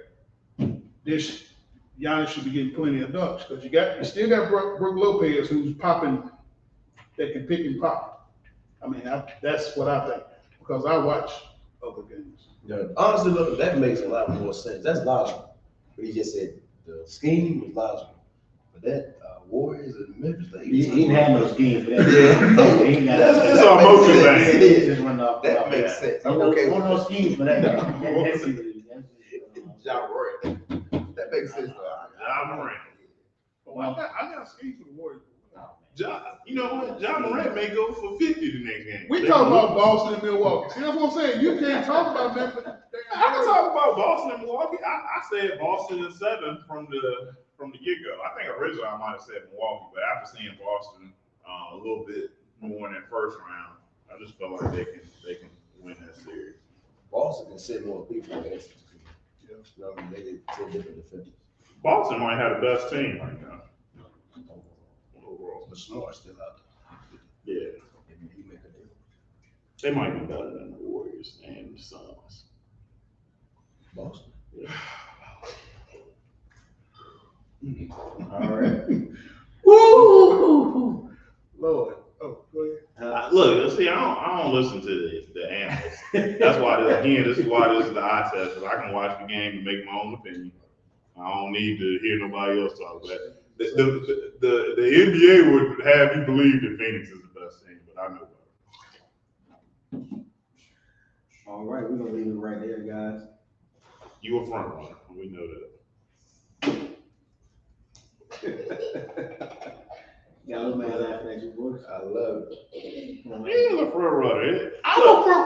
Giannis should be getting plenty of dunks because you still got Brook Lopez who's popping, that can pick and pop. I mean, that's what I think because I watch other games. Yeah, honestly, look, that makes a lot more sense. That's logical. But he just said the scheme was logical. But that Warriors and Memphis, He didn't have no scheme for that. Yeah. He ain't got That's no- all motion thing. It is just running off. that makes sense. I'm Ain't no- okay ain't with no that. scheme for that. That's Ja Morant. That makes sense. Ja Morant. Well, I got schemes for the Warriors. You know what? John Morant may go for 50 the next game. We talk about Boston and Milwaukee. See, that's what I'm saying. You can't talk about Memphis. I can talk about Boston and Milwaukee. I said Boston in 7 from the get-go. I think originally I might have said Milwaukee, but after seeing Boston a little bit more in that first round, I just felt like they can win that series. Boston can send more people than Memphis. You know, I mean, they did 10 different defenders. Boston might have the best team right now. Overall. But Smart still out Yeah, there. He make a deal. they might be better than the Warriors and the Suns. Boston. Yeah. All right. Woo! Lord. Oh, go ahead. Look, see, I don't listen to the analysts. That's why this is why this is the eye test. Because I can watch the game and make my own opinion. I don't need to hear nobody else talk about it. The NBA would have you believe that Phoenix is the best team, but I know better. All right, we're gonna leave it right there, guys. You a front runner. We know that. Got a little man laughing at you, boys. I love it. He is a front runner.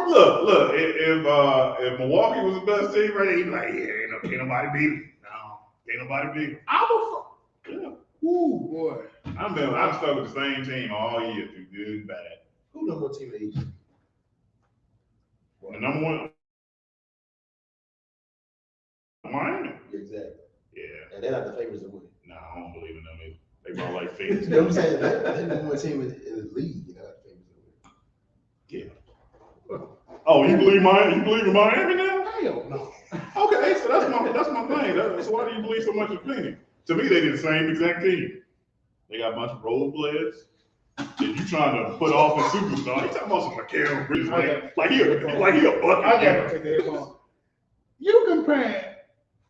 Look. If Milwaukee was the best team right now, he'd be like, yeah, ain't nobody beat him. No, ain't nobody beat him. Yeah. Ooh, boy. I'm stuck with the same team all year through good and bad. Who number one team in the East? The number one, Miami. Exactly. Yeah. And they're not the favorites to win. Nah, I don't believe in them either. They about like Phoenix. You know what I'm saying? They're the number one team in the league. They're not the favorites to win. Yeah. Oh, you believe Miami? You believe in Miami now? Hell no. Okay, so that's my thing. So why do you believe so much in Phoenix? To me, they did the same exact team. They got a bunch of role players. If you trying to put off a superstar, you talking about some Mikael Bridges, like he a bucket. I gotta take the headphone. You comparing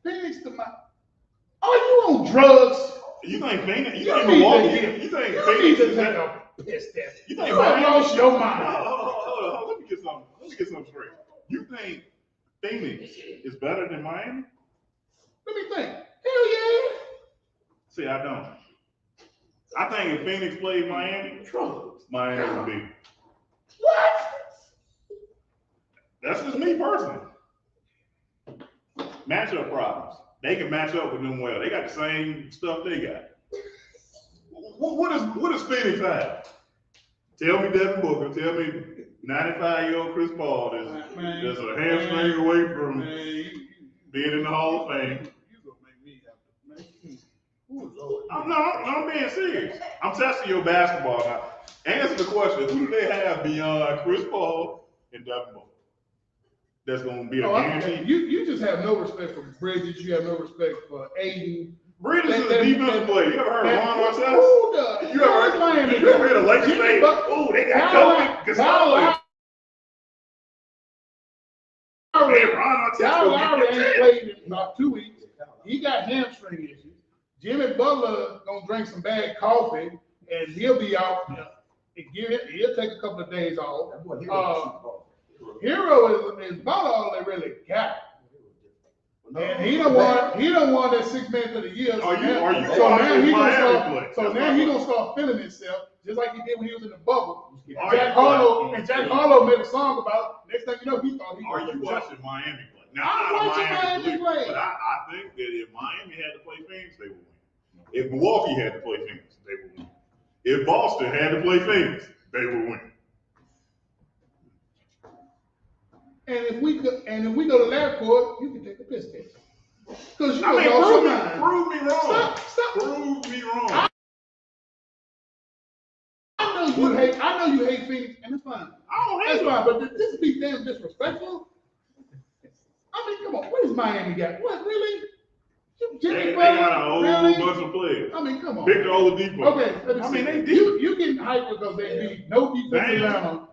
Phoenix to my. Are you on drugs? You think Phoenix? You You think need Milwaukee? to get- You think You Phoenix need to is take that? a piss test. You think You have Miami? lost your mind. Hold on. Let me get something straight. You think Phoenix is better than Miami? Let me think. Hell yeah. See, I don't. I think if Phoenix played Miami, Miami would beat. What? That's just me personally. Matchup problems. They can match up with them well. They got the same stuff they got. What does Phoenix have? Tell me Devin Booker. Tell me 95-year-old Chris Paul that's a hamstring away from being in the Hall of Fame. You gonna make me have to. Ooh, Lord. I'm being serious. I'm testing your basketball now. Answer the question: who do they have beyond Chris Paul and Devin Booker? That's going to be a guarantee. You just have no respect for Bridges. You have no respect for Aiden. Bridges is a defensive player. You ever heard of Ron Artest? Who the? You ever heard of Lakers say, "Oh, they got Kobe Gasol"? Kyle Lowry ain't played in about 2 weeks. He got hamstring issues. Jimmy Butler gonna drink some bad coffee and he'll be out. He'll take a couple of days off. Hero is about all they really got. And he don't want that 6 man of the year. Are you now he gonna start feeling himself just like he did when he was in the bubble. Jack Harlow made a song about. Next thing you know, he thought he. Are you watching Miami play? I'm watching Miami play. But I think that if Miami had to play Phoenix, they would win. If Milwaukee had to play Phoenix, they would win. If Boston had to play Phoenix, they would win. And if we go to lab court, you can take the piss test. Because you I mean, prove me wrong. Stop. Prove me wrong. I know you hate Phoenix, and it's fine. I don't hate them. Fine, but this be damn disrespectful. I mean, come on, what is Miami got? What, really? They got a whole bunch of players. I mean, come on. Victor Oladipo. Okay, let me see. You getting hyped because they beat no defensive Atlanta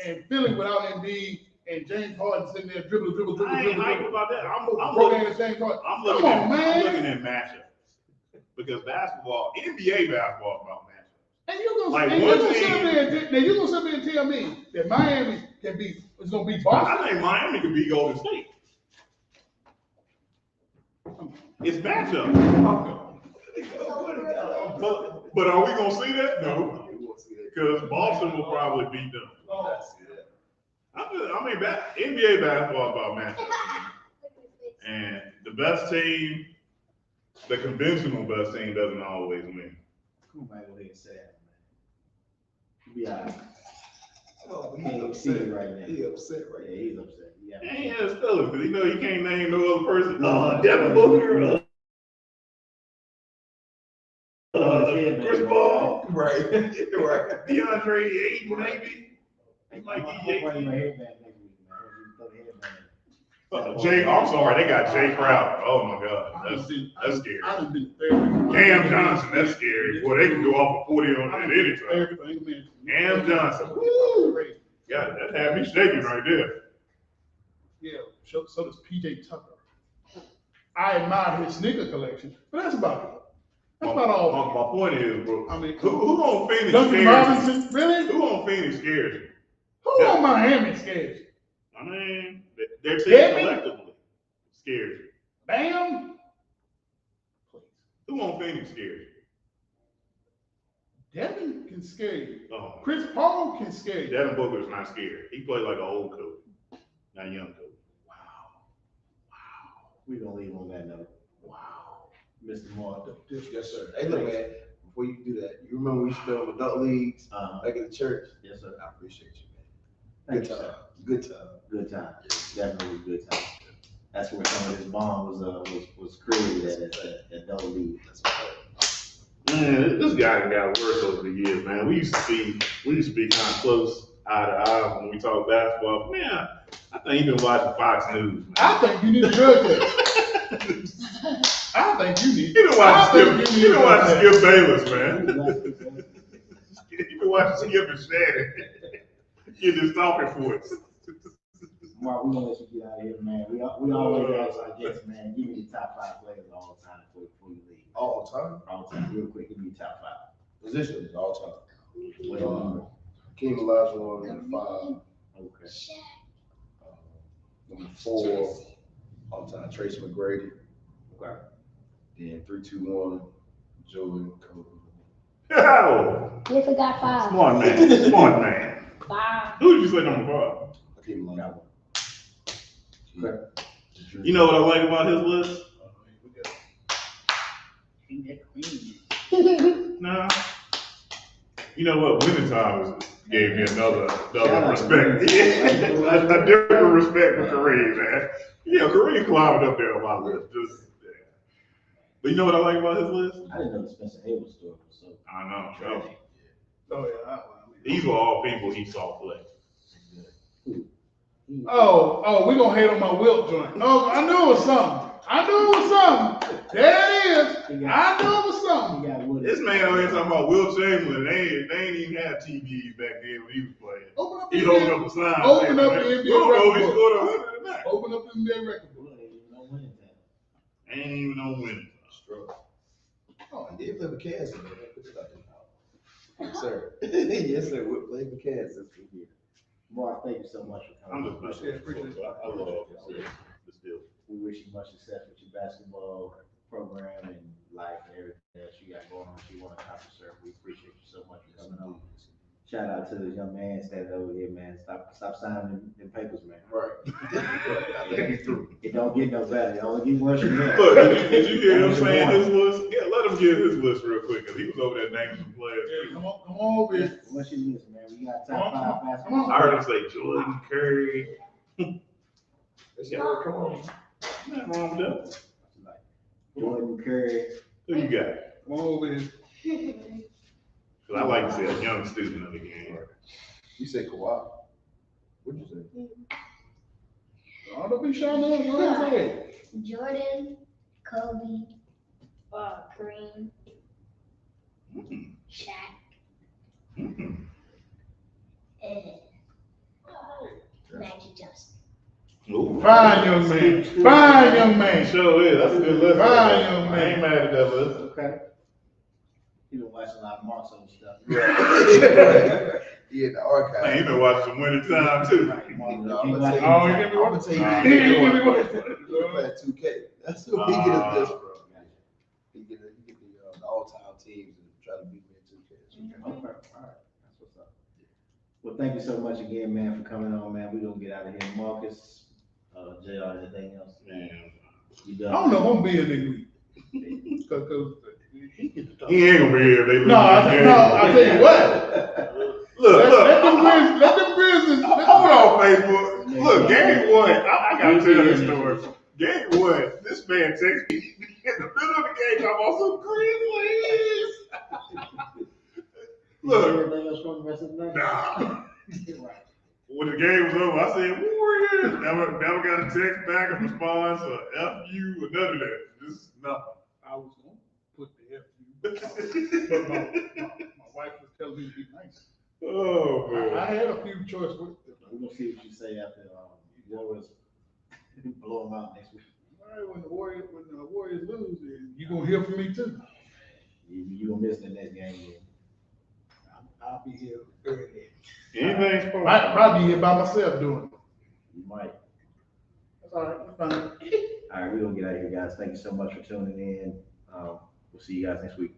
and Philly without Embiid and James Harden sitting there dribble. I ain't hyped about that. I'm looking at matchups. Because basketball, NBA basketball is about matchups. And you're gonna sit there and tell me that Miami is gonna beat Boston? I think Miami can beat Golden State. It's matchup. But are we gonna see that? No. Because Boston will probably beat them. I mean, NBA basketball is about matchups. And the best team, the conventional best team, doesn't always win. Come on, man, say that, man. Be all right. Oh, can't see it right now. He's upset right now. Yeah, he's upset. Yeah. He ain't his feelings because he can't name no other person. Devin Booker. Chris Paul. Right. DeAndre Ayton, maybe. He might be Ayton. I'm sorry, they got Jay Crowder. Oh my God, that's scary. Cam Johnson, that's scary. Boy, they can go off a 40 on at any time. Cam Johnson, woo! Yeah, that had me shaking right there. Yeah, so does PJ Tucker. I admire his sneaker collection, but that's about it. That's about all. My point is, bro. I mean, who on Phoenix Duncan scares Robinson, you? really? Who on Phoenix scares you? Who on Miami scares you? I mean, their team collectively scares you. Bam. Who on Phoenix scares you? Devin can scare you. Oh. Chris Paul can scare you. Devin Booker's not scared. He played like an old coach, not a young coach. Wow. We're going to leave on that note. Wow. Mr. Mark. Yes, sir. Hey, look, man, before you do that, you remember we used to play on adult leagues back in the church? Yes, sir. I appreciate you, man. Good time. Good time. Definitely good time. That's where some of this bond was created at adult league. That's right. Man, this guy got worse over the years, man. We used to be kind of close eye to eye when we talk basketball. Man, I think you've been watching Fox News, man. I think you need a drug test. I think you need. You've been watching Skip Bayless, man. You've been watching Skip and Shannon. Get this talking points. Mark, we're gonna let you get out of here, man. We always ask our guests, man, give me the top 5 players of all time before you leave. All time? All time, real quick, give me the top 5. Positions, all time. What number? Hakeem Olajuwon, number 5. Okay. Number 4, all time, Tracy McGrady. Okay. Then 3, 2, 1, Jordan, Kobe. Oh, You forgot 5. Smart man. 5. Who did you say number 5? Hakeem Olajuwon. Okay. You know what I like about his list? Nah. You know what? Winning time gave me another respect. A different respect for Kareem, man. Yeah, Kareem climbed up there on my list. But you know what I like about his list? I didn't know the Spencer Haywood story was so I know. tragic. Oh yeah. These were all people he saw play. Oh, we gonna hate on my Wilt joint. Oh, I knew it was something. There it is. I knew it was something. This man over here talking about Wilt Chamberlain. They ain't even have TVs back then when he was playing. He opened up a sign. Open up the NBA record book. Scored 100 tonight. Open up the NBA record book. Ain't even no winning. Oh, I did play with Kansas. Yes, sir. Yes, sir. We're playing with Kansas. Mark, thank you so much for coming. I'm just appreciate it. I love this deal. We wish you much success with your basketball program and life and everything that you got going on. You want to accomplish, sir. We appreciate you so much for coming on. Shout out to the young man standing over here, man. Stop signing them papers, man. Right. It don't get no better. It only get worse from there. Look, did you hear him saying his list? Yeah, let him give his list real quick, because he was over there naming some players. Yeah, come on over here. What's your list, man? We got Come on, top 5 come basketball. on. I heard him say Jordan, Curry. Come on. Nothing wrong with that. Jordan, Curry. Who you got? Come on over here. Because I like to see a young student of the game. You said Kawhi. What'd you say? Oh, don't be shy now. Go ahead. Jordan, Kobe, Kareem, Shaq, and Magic Johnson. Ooh. Fine young man. Fine young man. Sure is. That's a good list. Fine, young I ain't mad at that list. Okay. You been watching a lot of Marks on stuff. Yeah, the archive. Man, you been watching some winning time too. No, Keep I'm watching. Oh, you gonna get me tell what? you, He give me what? He playing 2K. That's what he get his list from. He get the all-time teams and try to beat me in 2K. Okay, all right. That's what's up. Well, thank you so much again, man, for coming on, man. We're gonna get out of here. Marcus, JR, anything else? Man, You I done? don't know. I'm being next week. Cause he ain't gonna be here if they lose no, this game. I tell you what. Look, Let them look. Grizzlies. Hold on, Facebook. Look, game 1. I gotta tell this story. Game 1, this man texted me in the middle of the game. I'm also Grizzlies. Look, Anything else from the rest of the night? nah. Right. When the game was over, I said, Warriors. Never got a text back, a response, or F you, or none of that. Just nothing. I was gonna put the F you, but my wife was telling me to be nice. Oh, man. I had a few choice with them. We're gonna see what you say after Warriors blow them out next week. All right, when the Warriors lose, you gonna hear from me too. You gonna miss the next game again. I'll be here early. Anything's possible. Might probably be here by myself doing it. You might. That's all right. That's fine. All right, we're gonna get out of here, guys. Thank you so much for tuning in. We'll see you guys next week.